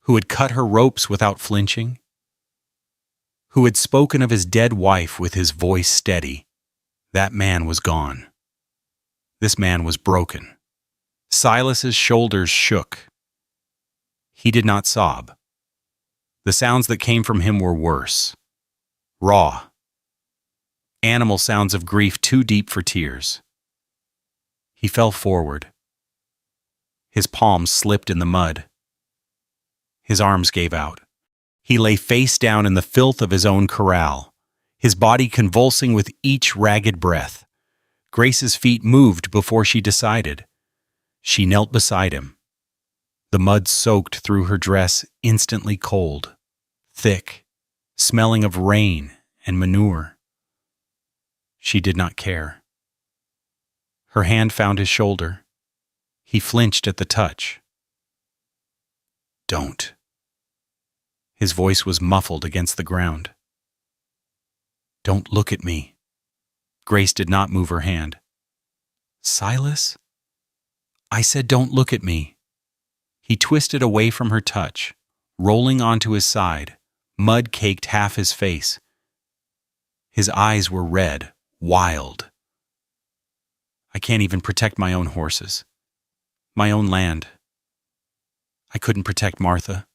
who had cut her ropes without flinching, who had spoken of his dead wife with his voice steady, that man was gone. This man was broken. Silas's shoulders shook. He did not sob. The sounds that came from him were worse, raw, animal sounds of grief too deep for tears. He fell forward. His palms slipped in the mud. His arms gave out. He lay face down in the filth of his own corral, his body convulsing with each ragged breath. Grace's feet moved before she decided. She knelt beside him. The mud soaked through her dress, instantly cold, thick, smelling of rain and manure. She did not care. Her hand found his shoulder. He flinched at the touch. "Don't." His voice was muffled against the ground. "Don't look at me." Grace did not move her hand. "Silas?" "I said don't look at me." He twisted away from her touch, rolling onto his side. Mud caked half his face. His eyes were red, wild. "I can't even protect my own horses. My own land. I couldn't protect Martha.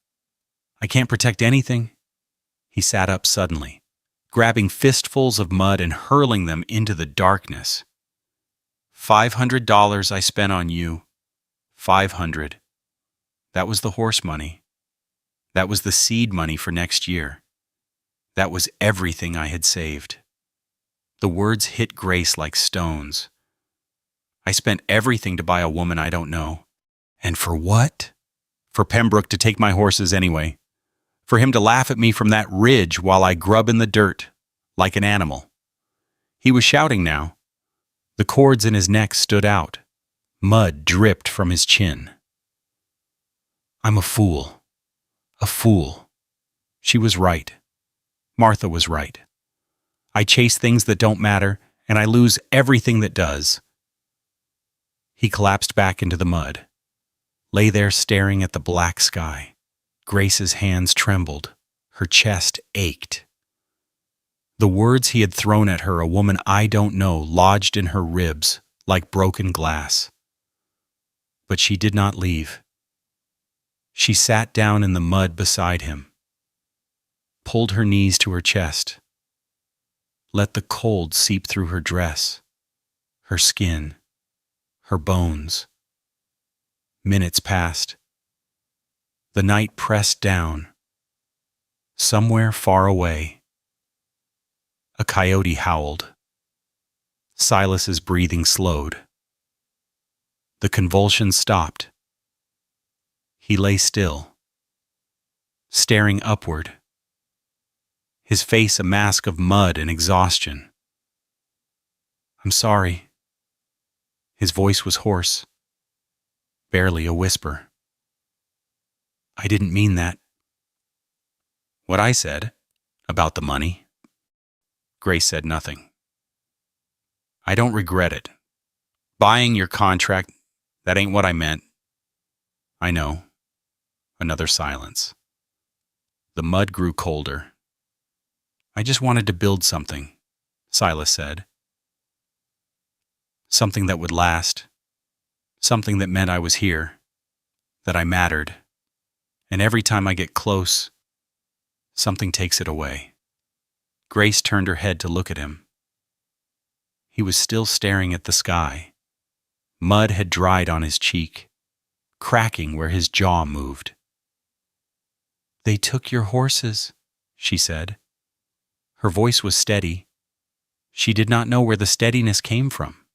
I can't protect anything." He sat up suddenly, grabbing fistfuls of mud and hurling them into the darkness. $500 I spent on you. 500. That was the horse money. That was the seed money for next year. That was everything I had saved. The words hit Grace like stones. I spent everything to buy a woman I don't know. And for what? For Pembrook to take my horses anyway. For him to laugh at me from that ridge while I grub in the dirt, like an animal. He was shouting now. The cords in his neck stood out. Mud dripped from his chin. "I'm a fool. A fool." She was right. Martha was right. I chase things that don't matter, and I lose everything that does. He collapsed back into the mud, lay there staring at the black sky. Grace's hands trembled. Her chest ached. The words he had thrown at her, "a woman I don't know," lodged in her ribs like broken glass. But she did not leave. She sat down in the mud beside him, pulled her knees to her chest, let the cold seep through her dress, her skin, her bones. Minutes passed. The night pressed down. Somewhere far away, a coyote howled. Silas's breathing slowed. The convulsions stopped. He lay still, staring upward, his face a mask of mud and exhaustion. "I'm sorry." His voice was hoarse, barely a whisper. "I didn't mean that." "What I said about the money?" Grace said nothing. "I don't regret it. Buying your contract, that ain't what I meant." "I know." Another silence. The mud grew colder. "I just wanted to build something," Silas said. "Something that would last. Something that meant I was here, that I mattered. And every time I get close, something takes it away." Grace turned her head to look at him. He was still staring at the sky. Mud had dried on his cheek, cracking where his jaw moved. "They took your horses," she said. Her voice was steady. She did not know where the steadiness came from.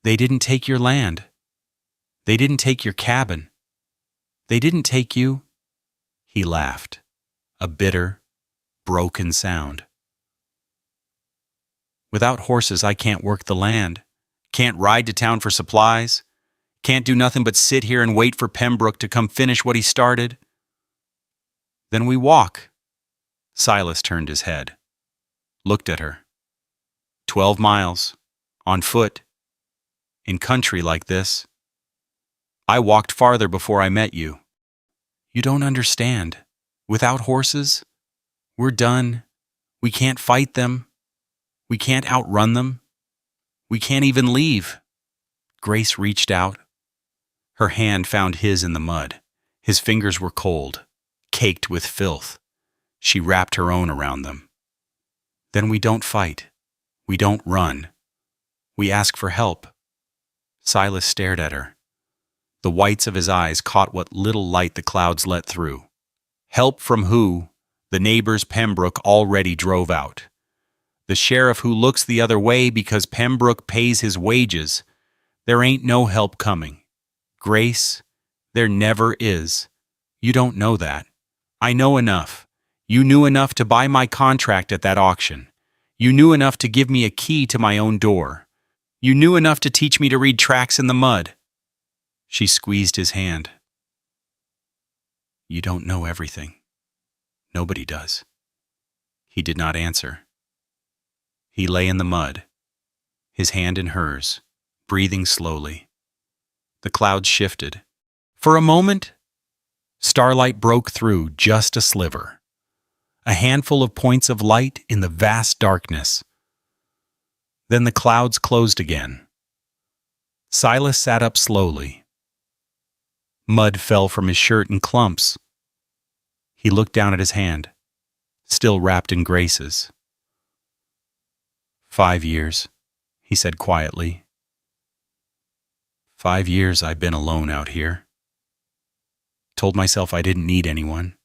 "They didn't take your land. They didn't take your cabin. They didn't take you." He laughed, a bitter, broken sound. "Without horses, I can't work the land, can't ride to town for supplies, can't do nothing but sit here and wait for Pembrook to come finish what he started." "Then we walk." Silas turned his head, looked at her. 12 miles, on foot, in country like this. I walked farther before I met you. You don't understand. Without horses, we're done. We can't fight them. We can't outrun them. We can't even leave." Grace reached out. Her hand found his in the mud. His fingers were cold, caked with filth. She wrapped her own around them. "Then we don't fight. We don't run. We ask for help." Silas stared at her. The whites of his eyes caught what little light the clouds let through. Help from who? The neighbors Pembrook already drove out. The sheriff who looks the other way because Pembrook pays his wages. There ain't no help coming. Grace, there never is. You don't know that. I know enough. You knew enough to buy my contract at that auction. You knew enough to give me a key to my own door. You knew enough to teach me to read tracks in the mud." She squeezed his hand. "You don't know everything. Nobody does." He did not answer. He lay in the mud, his hand in hers, breathing slowly. The clouds shifted. For a moment, starlight broke through just a sliver, a handful of points of light in the vast darkness. Then the clouds closed again. Silas sat up slowly. Mud fell from his shirt in clumps. He looked down at his hand, still wrapped in Grace's. 5 years, he said quietly. 5 years I've been alone out here. Told myself I didn't need anyone.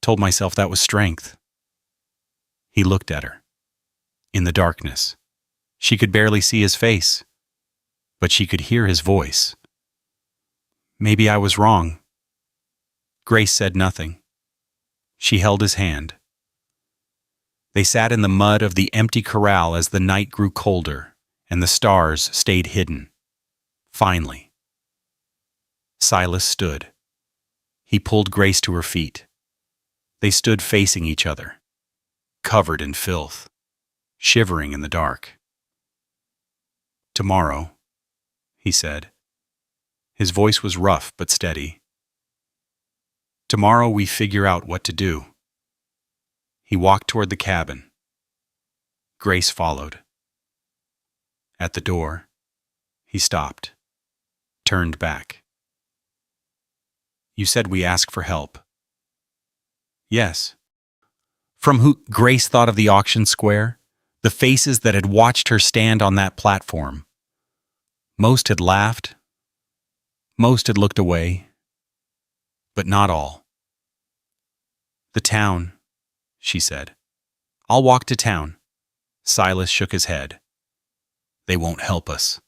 Told myself that was strength. He looked at her. In the darkness, she could barely see his face, but she could hear his voice. "Maybe I was wrong." Grace said nothing. She held his hand. They sat in the mud of the empty corral as the night grew colder and the stars stayed hidden. Finally, Silas stood. He pulled Grace to her feet. They stood facing each other, covered in filth, shivering in the dark. "Tomorrow," he said. His voice was rough but steady. "Tomorrow we figure out what to do." He walked toward the cabin. Grace followed. At the door, he stopped, turned back. "You said we ask for help." "Yes." From who Grace thought of the auction square, the faces that had watched her stand on that platform. Most had laughed. Most had looked away. But not all. "The town," she said. "I'll walk to town." Silas shook his head. "They won't help us.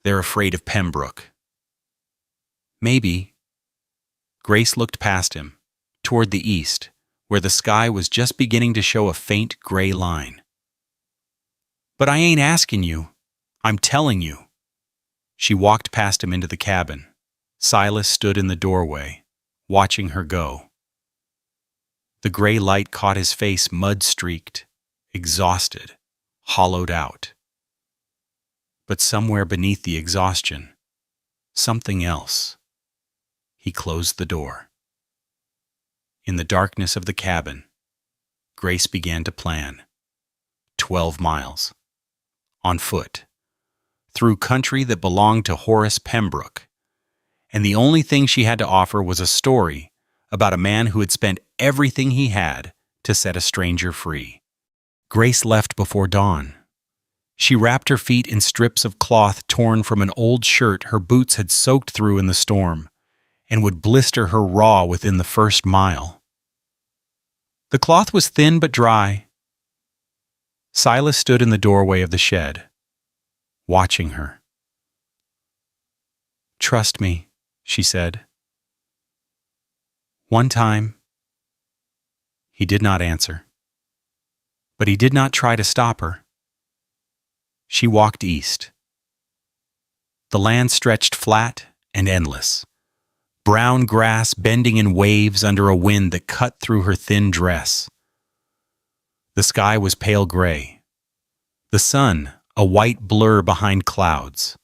They're afraid of Pembrook." "Maybe." Grace looked past him, toward the east, where the sky was just beginning to show a faint gray line. "But I ain't asking you. I'm telling you." She walked past him into the cabin. Silas stood in the doorway, watching her go. The gray light caught his face mud-streaked, exhausted, hollowed out. But somewhere beneath the exhaustion, something else. He closed the door. In the darkness of the cabin, Grace began to plan. 12 miles. On foot. Through country that belonged to Horace Pembrook. And the only thing she had to offer was a story about a man who had spent everything he had to set a stranger free. Grace left before dawn. She wrapped her feet in strips of cloth torn from an old shirt her boots had soaked through in the storm, and would blister her raw within the first mile. The cloth was thin but dry. Silas stood in the doorway of the shed, watching her. "Trust me," she said. "One time." He did not answer. But he did not try to stop her. She walked east. The land stretched flat and endless, brown grass bending in waves under a wind that cut through her thin dress. The sky was pale gray, the sun a white blur behind clouds.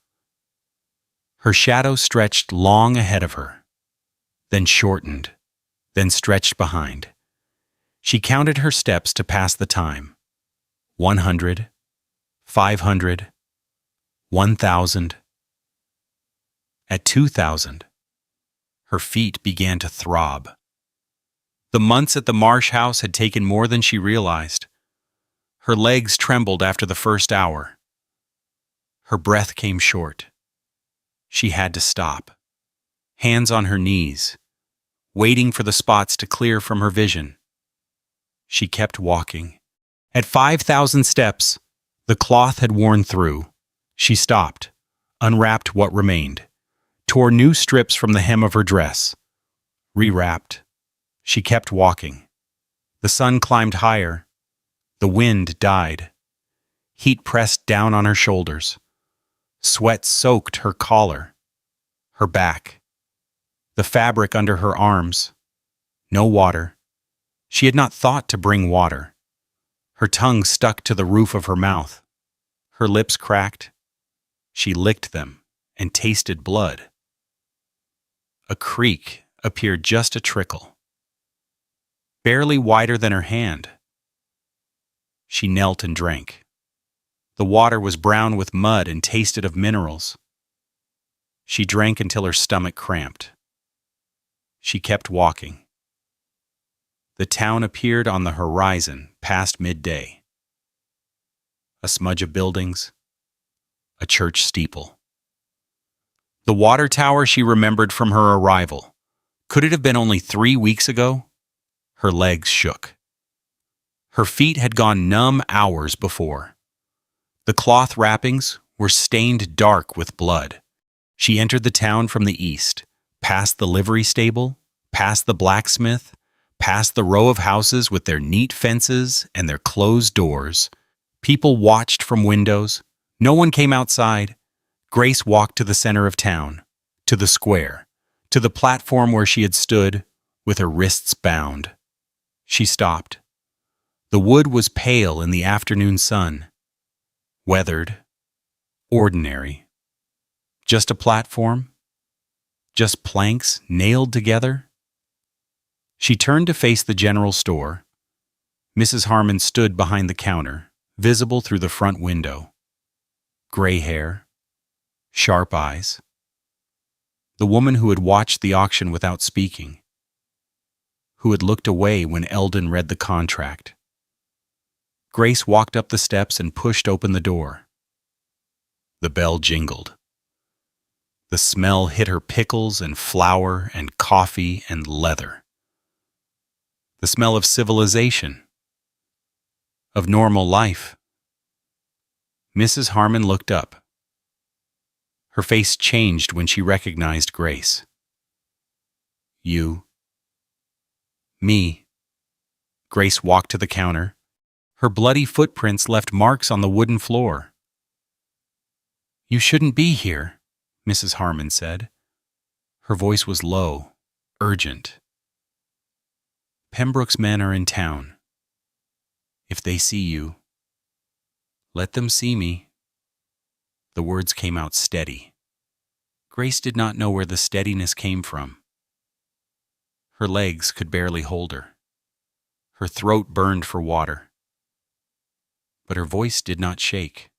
Her shadow stretched long ahead of her, then shortened, then stretched behind. She counted her steps to pass the time. 100, 500, 1,000. At 2,000, her feet began to throb. The months at the Marsh house had taken more than she realized. Her legs trembled after the first hour. Her breath came short. She had to stop, hands on her knees, waiting for the spots to clear from her vision. She kept walking. At 5,000 steps, the cloth had worn through. She stopped, unwrapped what remained, tore new strips from the hem of her dress, rewrapped, She kept walking. The sun climbed higher. The wind died. Heat pressed down on her shoulders. Sweat soaked her collar, her back, the fabric under her arms. No water. She had not thought to bring water. Her tongue stuck to the roof of her mouth. Her lips cracked. She licked them and tasted blood. A creek appeared just a trickle, barely wider than her hand. She knelt and drank. The water was brown with mud and tasted of minerals. She drank until her stomach cramped. She kept walking. The town appeared on the horizon past midday. A smudge of buildings, a church steeple. The water tower she remembered from her arrival. Could it have been only 3 weeks ago? Her legs shook. Her feet had gone numb hours before. The cloth wrappings were stained dark with blood. She entered the town from the east, past the livery stable, past the blacksmith, past the row of houses with their neat fences and their closed doors. People watched from windows. No one came outside. Grace walked to the center of town, to the square, to the platform where she had stood, with her wrists bound. She stopped. The wood was pale in the afternoon sun. Weathered. Ordinary. Just a platform? Just planks nailed together? She turned to face the general store. Mrs. Harmon stood behind the counter, visible through the front window. Gray hair. Sharp eyes. The woman who had watched the auction without speaking. Who had looked away when Eldon read the contract. Grace walked up the steps and pushed open the door. The bell jingled. The smell hit her pickles and flour and coffee and leather. The smell of civilization. Of normal life. Mrs. Harmon looked up. Her face changed when she recognized Grace. You. Me. Grace walked to the counter. Her bloody footprints left marks on the wooden floor. You shouldn't be here, Mrs. Harmon said. Her voice was low, urgent. Pembrook's men are in town. If they see you, let them see me. The words came out steady. Grace did not know where the steadiness came from. Her legs could barely hold her. Her throat burned for water. But her voice did not shake.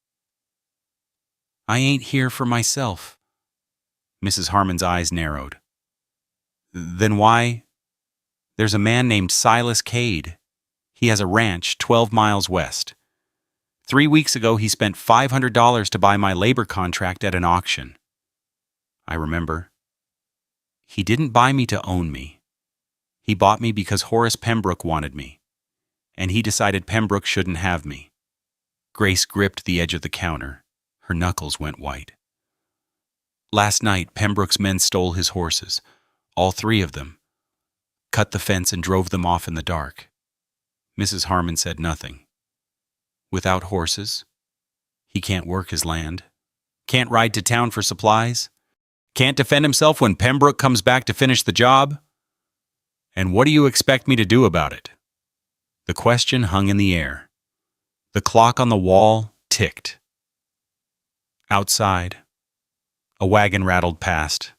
I ain't here for myself. Mrs. Harmon's eyes narrowed. Then why? There's a man named Silas Cade. He has a ranch 12 miles west. 3 weeks ago, he spent $500 to buy my labor contract at an auction. I remember. He didn't buy me to own me. He bought me because Horace Pembrook wanted me, and he decided Pembrook shouldn't have me. Grace gripped the edge of the counter. Her knuckles went white. Last night, Pembrook's men stole his horses, all 3 of them, cut the fence and drove them off in the dark. Mrs. Harmon said nothing. Without horses, he can't work his land, can't ride to town for supplies, can't defend himself when Pembrook comes back to finish the job. And what do you expect me to do about it? The question hung in the air. The clock on the wall ticked. Outside, a wagon rattled past.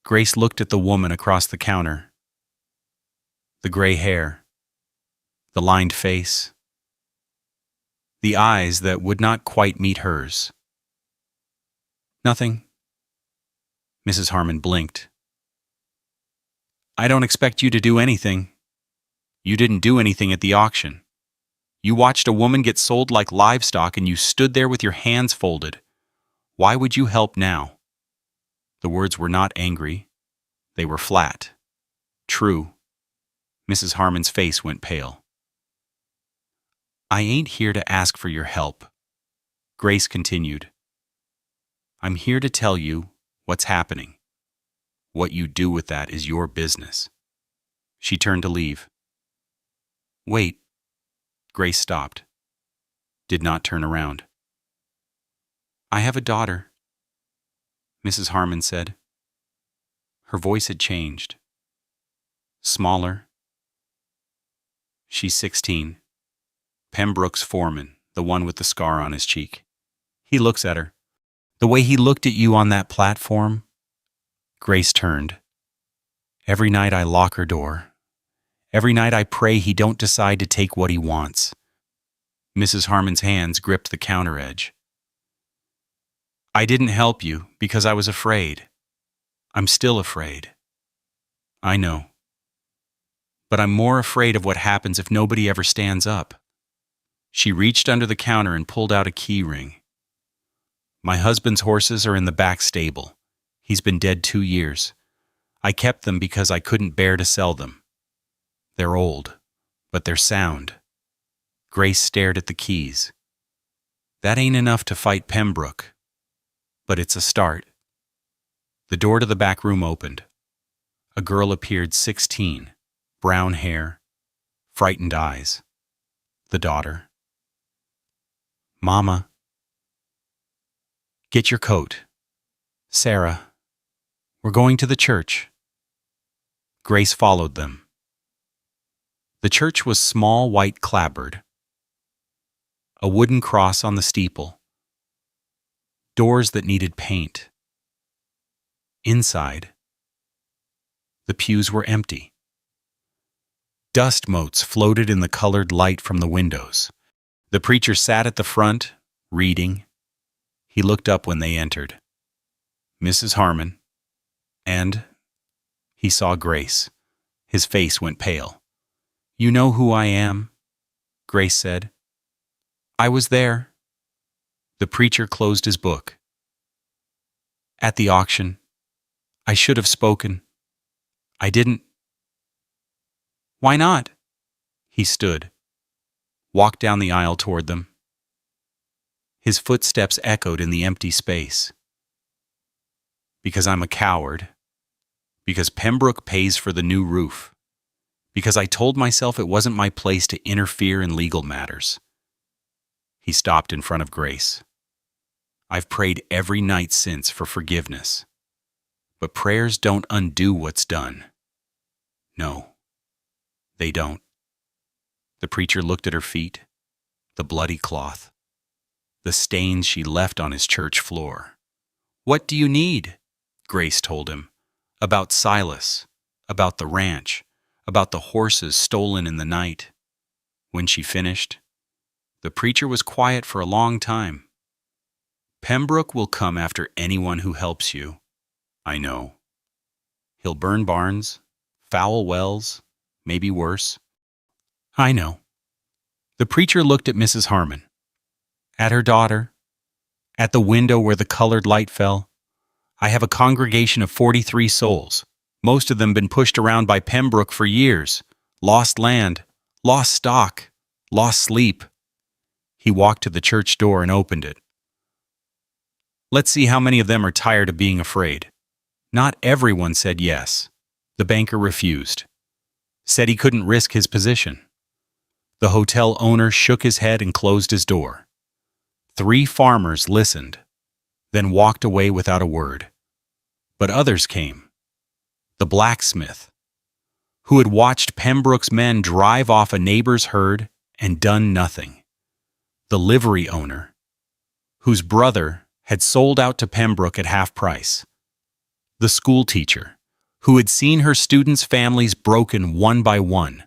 Grace looked at the woman across the counter. The gray hair, the lined face, the eyes that would not quite meet hers. Nothing. Mrs. Harmon blinked. I don't expect you to do anything. You didn't do anything at the auction. You watched a woman get sold like livestock and you stood there with your hands folded. Why would you help now? The words were not angry. They were flat. True. Mrs. Harmon's face went pale. I ain't here to ask for your help. Grace continued. I'm here to tell you what's happening. What you do with that is your business. She turned to leave. Wait. Grace stopped. Did not turn around. I have a daughter, Mrs. Harmon said. Her voice had changed. Smaller. She's 16. Pembrook's foreman, the one with the scar on his cheek. He looks at her. The way he looked at you on that platform. Grace turned. Every night I lock her door. Every night I pray he don't decide to take what he wants. Mrs. Harmon's hands gripped the counter edge. I didn't help you because I was afraid. I'm still afraid. I know. But I'm more afraid of what happens if nobody ever stands up. She reached under the counter and pulled out a key ring. My husband's horses are in the back stable. He's been dead 2 years. I kept them because I couldn't bear to sell them. They're old, but they're sound. Grace stared at the keys. That ain't enough to fight Pembrook, but it's a start. The door to the back room opened. A girl appeared, 16, brown hair, frightened eyes. The daughter. Mama. Get your coat. Sarah. We're going to the church. Grace followed them. The church was small, white clapboard. A wooden cross on the steeple. Doors that needed paint. Inside, the pews were empty. Dust motes floated in the colored light from the windows. The preacher sat at the front, reading. He looked up when they entered. Mrs. Harmon, and he saw Grace. His face went pale. You know who I am? Grace said. I was there. The preacher closed his book. At the auction, I should have spoken. I didn't. Why not? He stood, walked down the aisle toward them. His footsteps echoed in the empty space. Because I'm a coward. Because Pembrook pays for the new roof. Because I told myself it wasn't my place to interfere in legal matters. He stopped in front of Grace. I've prayed every night since for forgiveness. But prayers don't undo what's done. No, they don't. The preacher looked at her feet, the bloody cloth, the stains she left on his church floor. What do you need? Grace told him. About Silas, about the ranch, about the horses stolen in the night. When she finished, the preacher was quiet for a long time. Pembrook will come after anyone who helps you. I know. He'll burn barns, foul wells, maybe worse. I know. The preacher looked at Mrs. Harmon, at her daughter, at the window where the colored light fell. I have a congregation of 43 souls, most of them been pushed around by Pembrook for years, lost land, lost stock, lost sleep. He walked to the church door and opened it. Let's see how many of them are tired of being afraid. Not everyone said yes. The banker refused. Said he couldn't risk his position. The hotel owner shook his head and closed his door. 3 farmers listened, then walked away without a word. But others came. The blacksmith, who had watched Pembrook's men drive off a neighbor's herd and done nothing. The livery owner, whose brother had sold out to Pembrook at half price. The school teacher, who had seen her students' families broken one by one.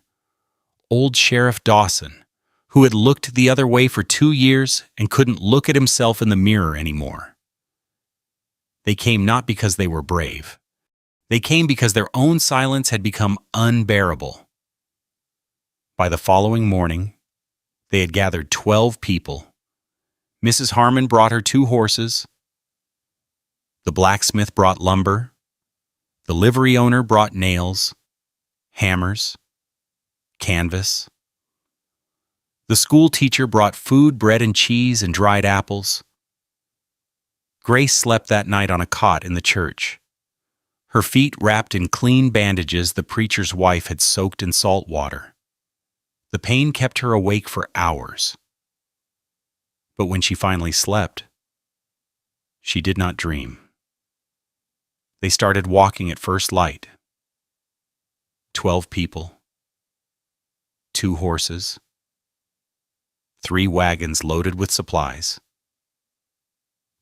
Old Sheriff Dawson, who had looked the other way for 2 years and couldn't look at himself in the mirror anymore. They came not because they were brave. They came because their own silence had become unbearable. By the following morning, they had gathered 12 people. Mrs. Harmon brought her 2 horses. The blacksmith brought lumber. The livery owner brought nails, hammers, canvas. The school teacher brought food, bread and cheese, and dried apples. Grace slept that night on a cot in the church. her feet wrapped in clean bandages the preacher's wife had soaked in salt water. The pain kept her awake for hours. But when she finally slept, she did not dream. They started walking at first light. 12 people, 2 horses, 3 wagons loaded with supplies.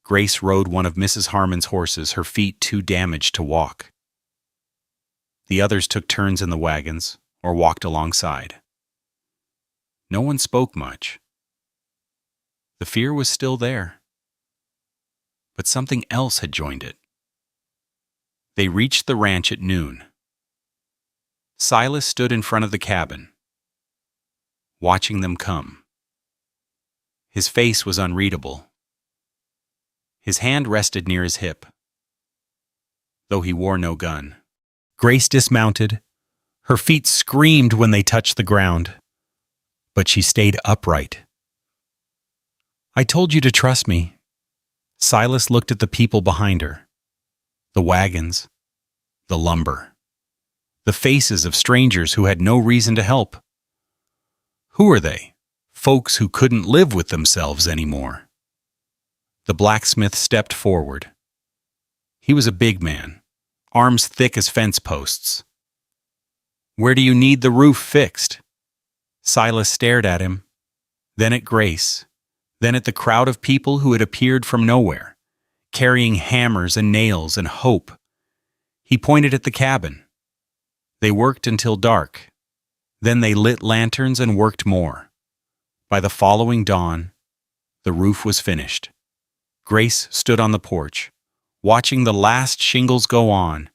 Grace rode one of Mrs. Harmon's horses, her feet too damaged to walk. The others took turns in the wagons or walked alongside. No one spoke much. The fear was still there, but something else had joined it. They reached the ranch at noon. Silas stood in front of the cabin, watching them come. His face was unreadable. His hand rested near his hip, though he wore no gun. Grace dismounted. Her feet screamed when they touched the ground, but she stayed upright. "I told you to trust me." Silas looked at the people behind her, the wagons, the lumber, the faces of strangers who had no reason to help. Who are they? Folks who couldn't live with themselves anymore. The blacksmith stepped forward. He was a big man, arms thick as fence posts. "Where do you need the roof fixed?" Silas stared at him, then at Grace, then at the crowd of people who had appeared from nowhere, carrying hammers and nails and hope. He pointed at the cabin. They worked until dark. Then they lit lanterns and worked more. By the following dawn, the roof was finished. Grace stood on the porch, watching the last shingles go on.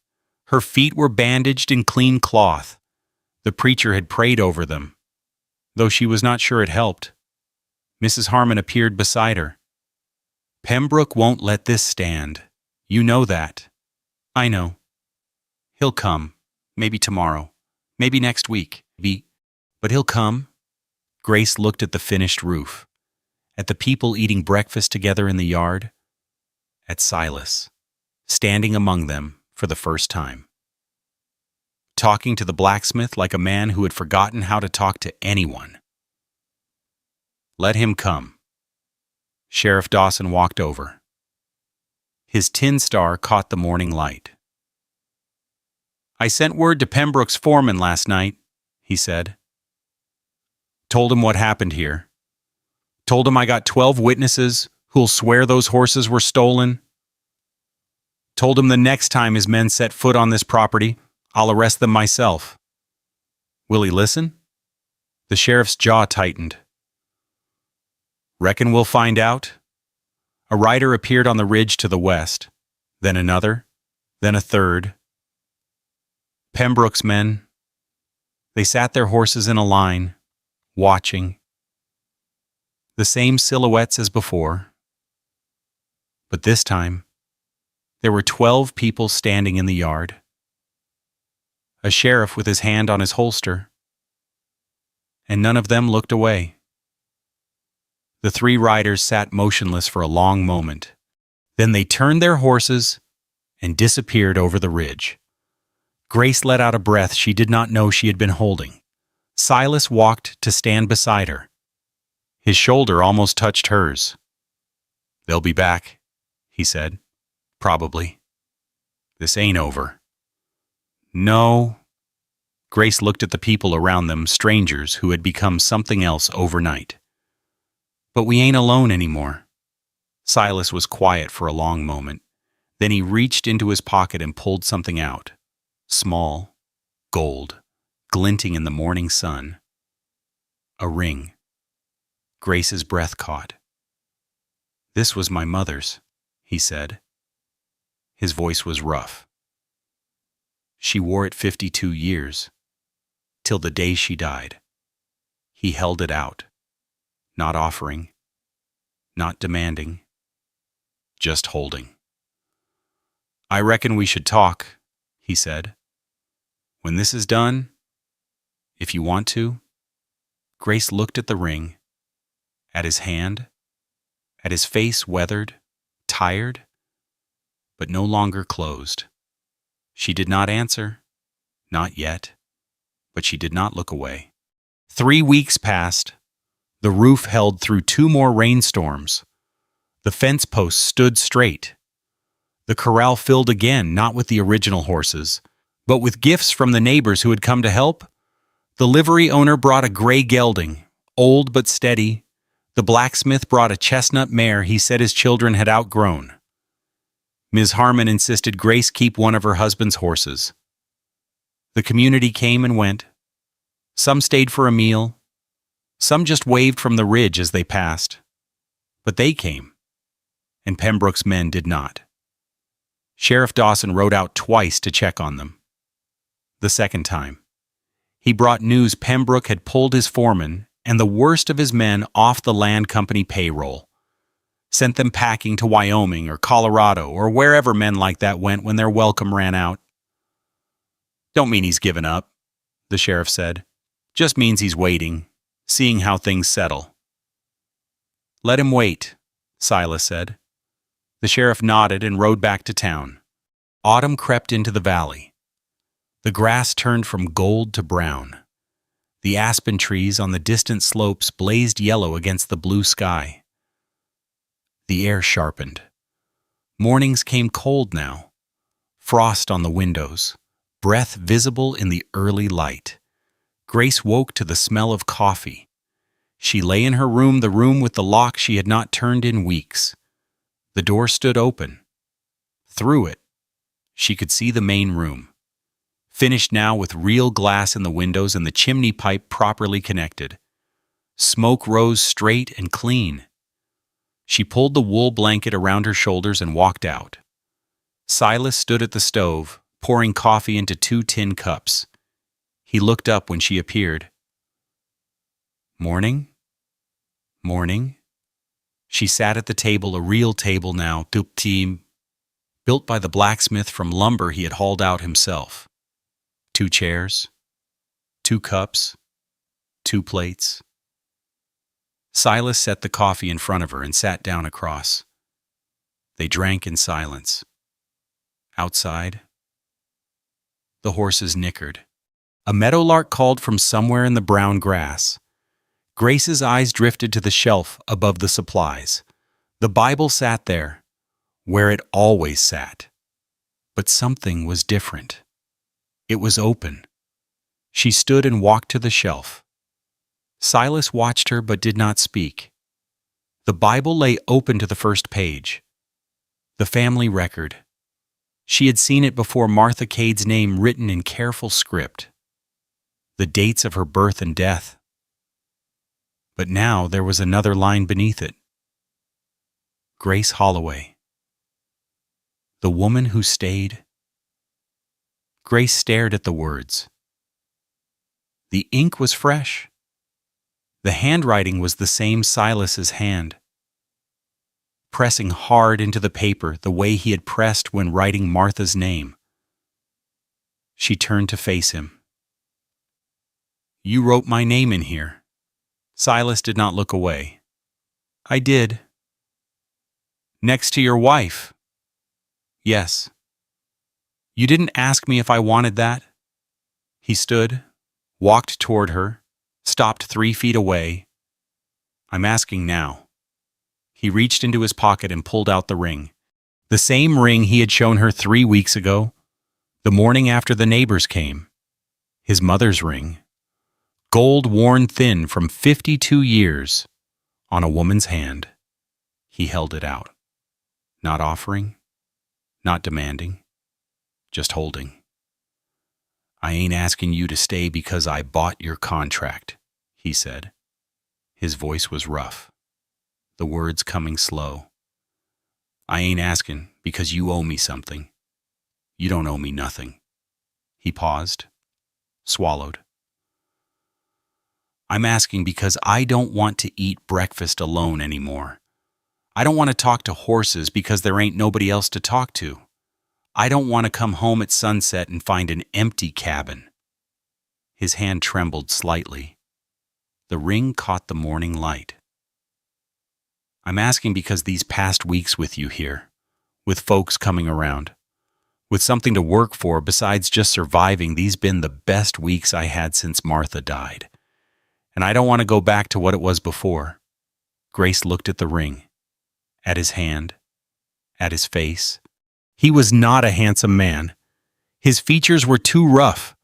Her feet were bandaged in clean cloth. The preacher had prayed over them, though she was not sure it helped. Mrs. Harmon appeared beside her. "Pembrook won't let this stand. You know that." "I know. He'll come. Maybe tomorrow. Maybe next week. But he'll come." Grace looked at the finished roof, at the people eating breakfast together in the yard, at Silas, standing among them for the first time, talking to the blacksmith like a man who had forgotten how to talk to anyone. "Let him come." Sheriff Dawson walked over. His tin star caught the morning light. "I sent word to Pembrook's foreman last night," he said. "Told him what happened here. Told him I got 12 witnesses who'll swear those horses were stolen. Told him the next time his men set foot on this property, I'll arrest them myself. Will he listen?" The sheriff's jaw tightened. "Reckon we'll find out." A rider appeared on the ridge to the west, then another, then a third. Pembrook's men. They sat their horses in a line, watching. The same silhouettes as before. But this time, there were 12 people standing in the yard. A sheriff with his hand on his holster. And none of them looked away. The 3 riders sat motionless for a long moment. Then they turned their horses and disappeared over the ridge. Grace let out a breath she did not know she had been holding. Silas walked to stand beside her. His shoulder almost touched hers. "They'll be back," he said. "Probably. This ain't over." "No." Grace looked at the people around them, strangers who had become something else overnight. "But we ain't alone anymore." Silas was quiet for a long moment. Then he reached into his pocket and pulled something out. Small, gold, glinting in the morning sun. A ring. Grace's breath caught. "This was my mother's," he said. His voice was rough. "She wore it 52 years, till the day she died." He held it out, not offering, not demanding, just holding. "I reckon we should talk," he said. "When this is done, if you want to." Grace looked at the ring, at his hand, at his face weathered, tired, but no longer closed. She did not answer. Not yet. But she did not look away. 3 weeks passed. The roof held through 2 more rainstorms. The fence posts stood straight. The corral filled again, not with the original horses, but with gifts from the neighbors who had come to help. The livery owner brought a gray gelding, old but steady. The blacksmith brought a chestnut mare he said his children had outgrown. Ms. Harmon insisted Grace keep one of her husband's horses. The community came and went. Some stayed for a meal. Some just waved from the ridge as they passed. But they came, and Pembrook's men did not. Sheriff Dawson rode out twice to check on them. The second time, he brought news Pembrook had pulled his foreman and the worst of his men off the land company payroll, sent them packing to Wyoming or Colorado or wherever men like that went when their welcome ran out. "Don't mean he's given up," the sheriff said. "Just means he's waiting, seeing how things settle." "Let him wait," Silas said. The sheriff nodded and rode back to town. Autumn crept into the valley. The grass turned from gold to brown. The aspen trees on the distant slopes blazed yellow against the blue sky. The air sharpened. Mornings came cold now. Frost on the windows, breath visible in the early light. Grace woke to the smell of coffee. She lay in her room, the room with the lock she had not turned in weeks. The door stood open. Through it, she could see the main room, finished now with real glass in the windows and the chimney pipe properly connected. Smoke rose straight and clean. She pulled the wool blanket around her shoulders and walked out. Silas stood at the stove, pouring coffee into 2 tin cups. He looked up when she appeared. "Morning? Morning?" She sat at the table, a real table now, built by the blacksmith from lumber he had hauled out himself. 2 chairs, 2 cups, 2 plates. Silas set the coffee in front of her and sat down across. They drank in silence. Outside, the horses nickered. A meadowlark called from somewhere in the brown grass. Grace's eyes drifted to the shelf above the supplies. The Bible sat there, where it always sat. But something was different. It was open. She stood and walked to the shelf. Silas watched her but did not speak. The Bible lay open to the first page. The family record. She had seen it before, Martha Cade's name written in careful script. The dates of her birth and death. But now there was another line beneath it. Grace Holloway. The woman who stayed. Grace stared at the words. The ink was fresh. The handwriting was the same Silas's hand, pressing hard into the paper the way he had pressed when writing Martha's name. She turned to face him. "You wrote my name in here." Silas did not look away. "I did." "Next to your wife?" "Yes." "You didn't ask me if I wanted that?" He stood, walked toward her, stopped 3 feet away. "I'm asking now." He reached into his pocket and pulled out the ring. The same ring he had shown her 3 weeks ago, the morning after the neighbors came. His mother's ring. Gold worn thin from 52 years, on a woman's hand. He held it out. Not offering, not demanding, just holding. "I ain't asking you to stay because I bought your contract," he said. His voice was rough, the words coming slow. "I ain't asking because you owe me something. You don't owe me nothing." He paused, swallowed. "I'm asking because I don't want to eat breakfast alone anymore. I don't want to talk to horses because there ain't nobody else to talk to. I don't want to come home at sunset and find an empty cabin." His hand trembled slightly. The ring caught the morning light. "I'm asking because these past weeks with you here, with folks coming around, With something to work for besides just surviving, these been the best weeks I had since Martha died. And I don't want to go back to what it was before. Grace looked at the ring, at his hand, at his face. He was not a handsome man. His features were too rough,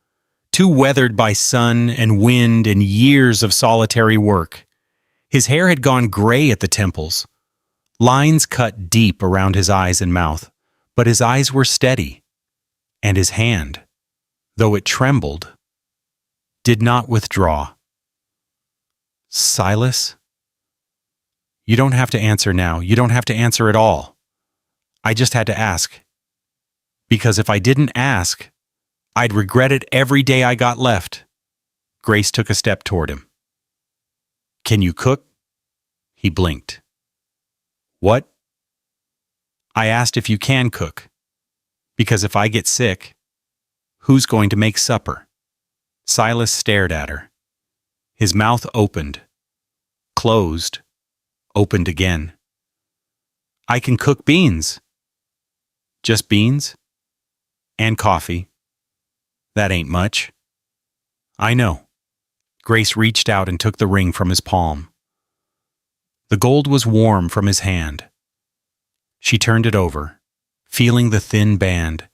too weathered by sun and wind and years of solitary work. His hair had gone gray at the temples. Lines cut deep around his eyes and mouth, but his eyes were steady, and his hand, though it trembled, did not withdraw. Silas? You don't have to answer now. You don't have to answer at all. I just had to ask. Because if I didn't ask, I'd regret it every day I got left. Grace took a step toward him. Can you cook? He blinked. What? I asked if you can cook. Because if I get sick, who's going to make supper? Silas stared at her. His mouth opened, closed, opened again. I can cook beans. Just beans? And coffee. That ain't much. I know. Grace reached out and took the ring from his palm. The gold was warm from his hand. She turned it over, feeling the thin band,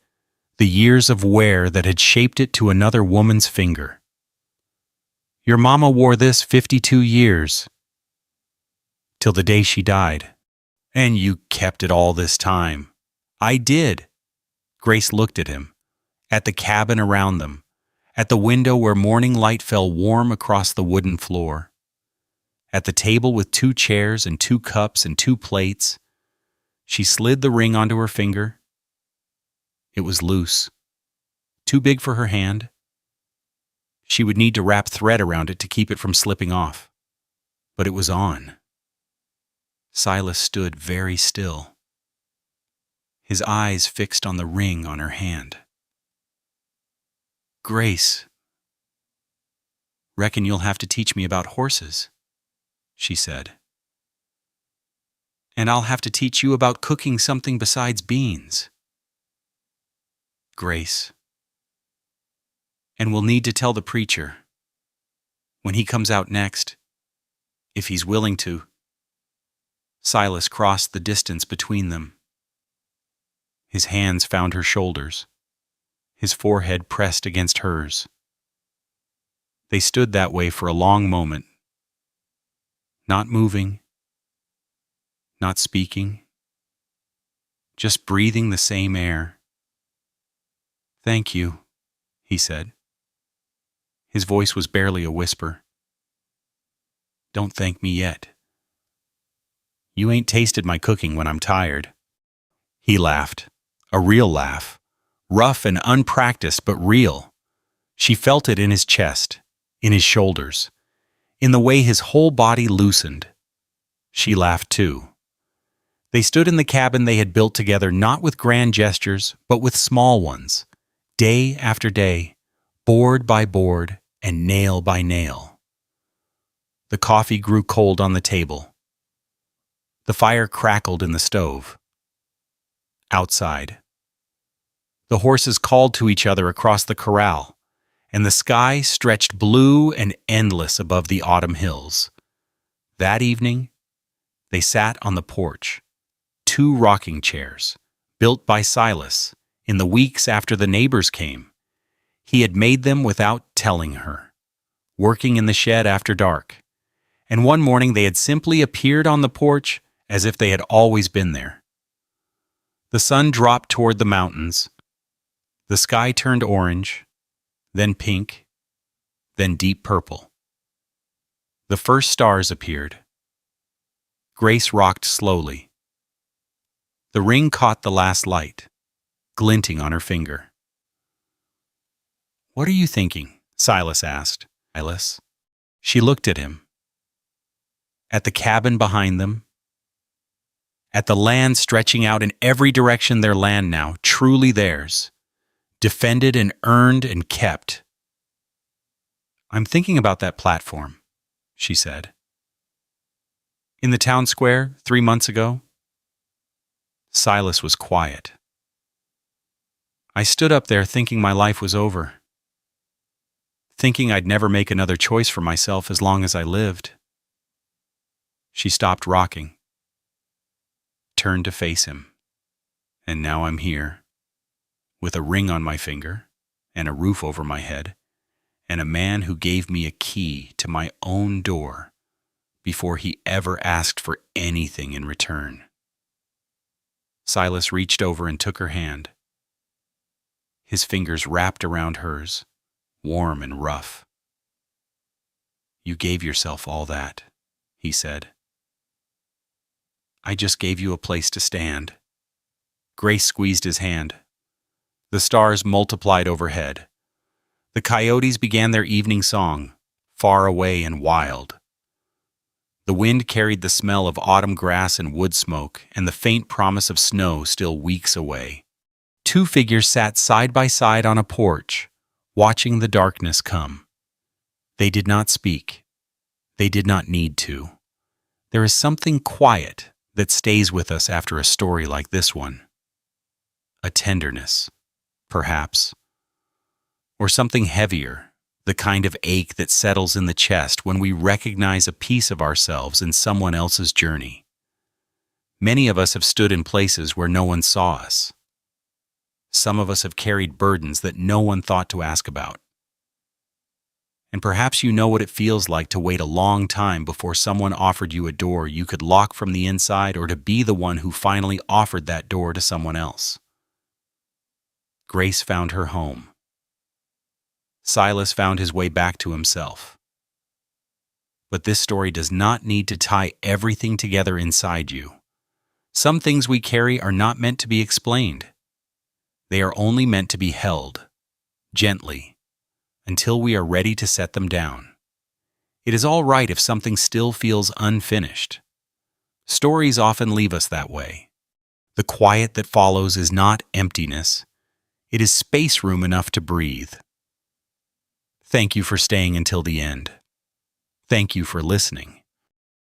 the years of wear that had shaped it to another woman's finger. Your mama wore this 52 years. Till the day she died. And you kept it all this time. I did. Grace looked at him, at the cabin around them, at the window where morning light fell warm across the wooden floor, at the table with 2 chairs and 2 cups and 2 plates. She slid the ring onto her finger. It was loose, too big for her hand. She would need to wrap thread around it to keep it from slipping off. But it was on. Silas stood very still, his eyes fixed on the ring on her hand. Grace, reckon you'll have to teach me about horses, she said. And I'll have to teach you about cooking something besides beans. Grace. And we'll need to tell the preacher, when he comes out next, if he's willing to. Silas crossed the distance between them. His hands found her shoulders, his forehead pressed against hers. They stood that way for a long moment, not moving, not speaking, just breathing the same air. Thank you, he said. His voice was barely a whisper. Don't thank me yet. You ain't tasted my cooking when I'm tired. He laughed, a real laugh, rough and unpracticed but real. She felt it in his chest, in his shoulders, in the way his whole body loosened. She laughed too. They stood in the cabin they had built together, not with grand gestures, but with small ones, day after day, board by board and nail by nail. The coffee grew cold on the table. The fire crackled in the stove. Outside, the horses called to each other across the corral, and the sky stretched blue and endless above the autumn hills. That evening, they sat on the porch, 2 rocking chairs, built by Silas in the weeks after the neighbors came. He had made them without telling her, working in the shed after dark, and one morning they had simply appeared on the porch as if they had always been there. The sun dropped toward the mountains. The sky turned orange, then pink, then deep purple. The first stars appeared. Grace rocked slowly. The ring caught the last light, glinting on her finger. What are you thinking? Silas asked. Silas. She looked at him. At the cabin behind them. At the land stretching out in every direction, their land now, truly theirs. Defended and earned and kept. I'm thinking about that platform, she said. In the town square 3 months ago. Silas was quiet. I stood up there thinking my life was over, thinking I'd never make another choice for myself as long as I lived. She stopped rocking, turned to face him, and now I'm here, with a ring on my finger and a roof over my head, and a man who gave me a key to my own door before he ever asked for anything in return. Silas reached over and took her hand. His fingers wrapped around hers, warm and rough. "You gave yourself all that," he said. "I just gave you a place to stand." Grace squeezed his hand. The stars multiplied overhead. The coyotes began their evening song, far away and wild. The wind carried the smell of autumn grass and wood smoke and the faint promise of snow still weeks away. Two figures sat side by side on a porch, watching the darkness come. They did not speak. They did not need to. There is something quiet that stays with us after a story like this one. A tenderness, perhaps. Or something heavier, the kind of ache that settles in the chest when we recognize a piece of ourselves in someone else's journey. Many of us have stood in places where no one saw us. Some of us have carried burdens that no one thought to ask about. And perhaps you know what it feels like to wait a long time before someone offered you a door you could lock from the inside, or to be the one who finally offered that door to someone else. Grace found her home. Silas found his way back to himself. But this story does not need to tie everything together inside you. Some things we carry are not meant to be explained. They are only meant to be held, gently, until we are ready to set them down. It is all right if something still feels unfinished. Stories often leave us that way. The quiet that follows is not emptiness. It is space room enough to breathe. Thank you for staying until the end. Thank you for listening.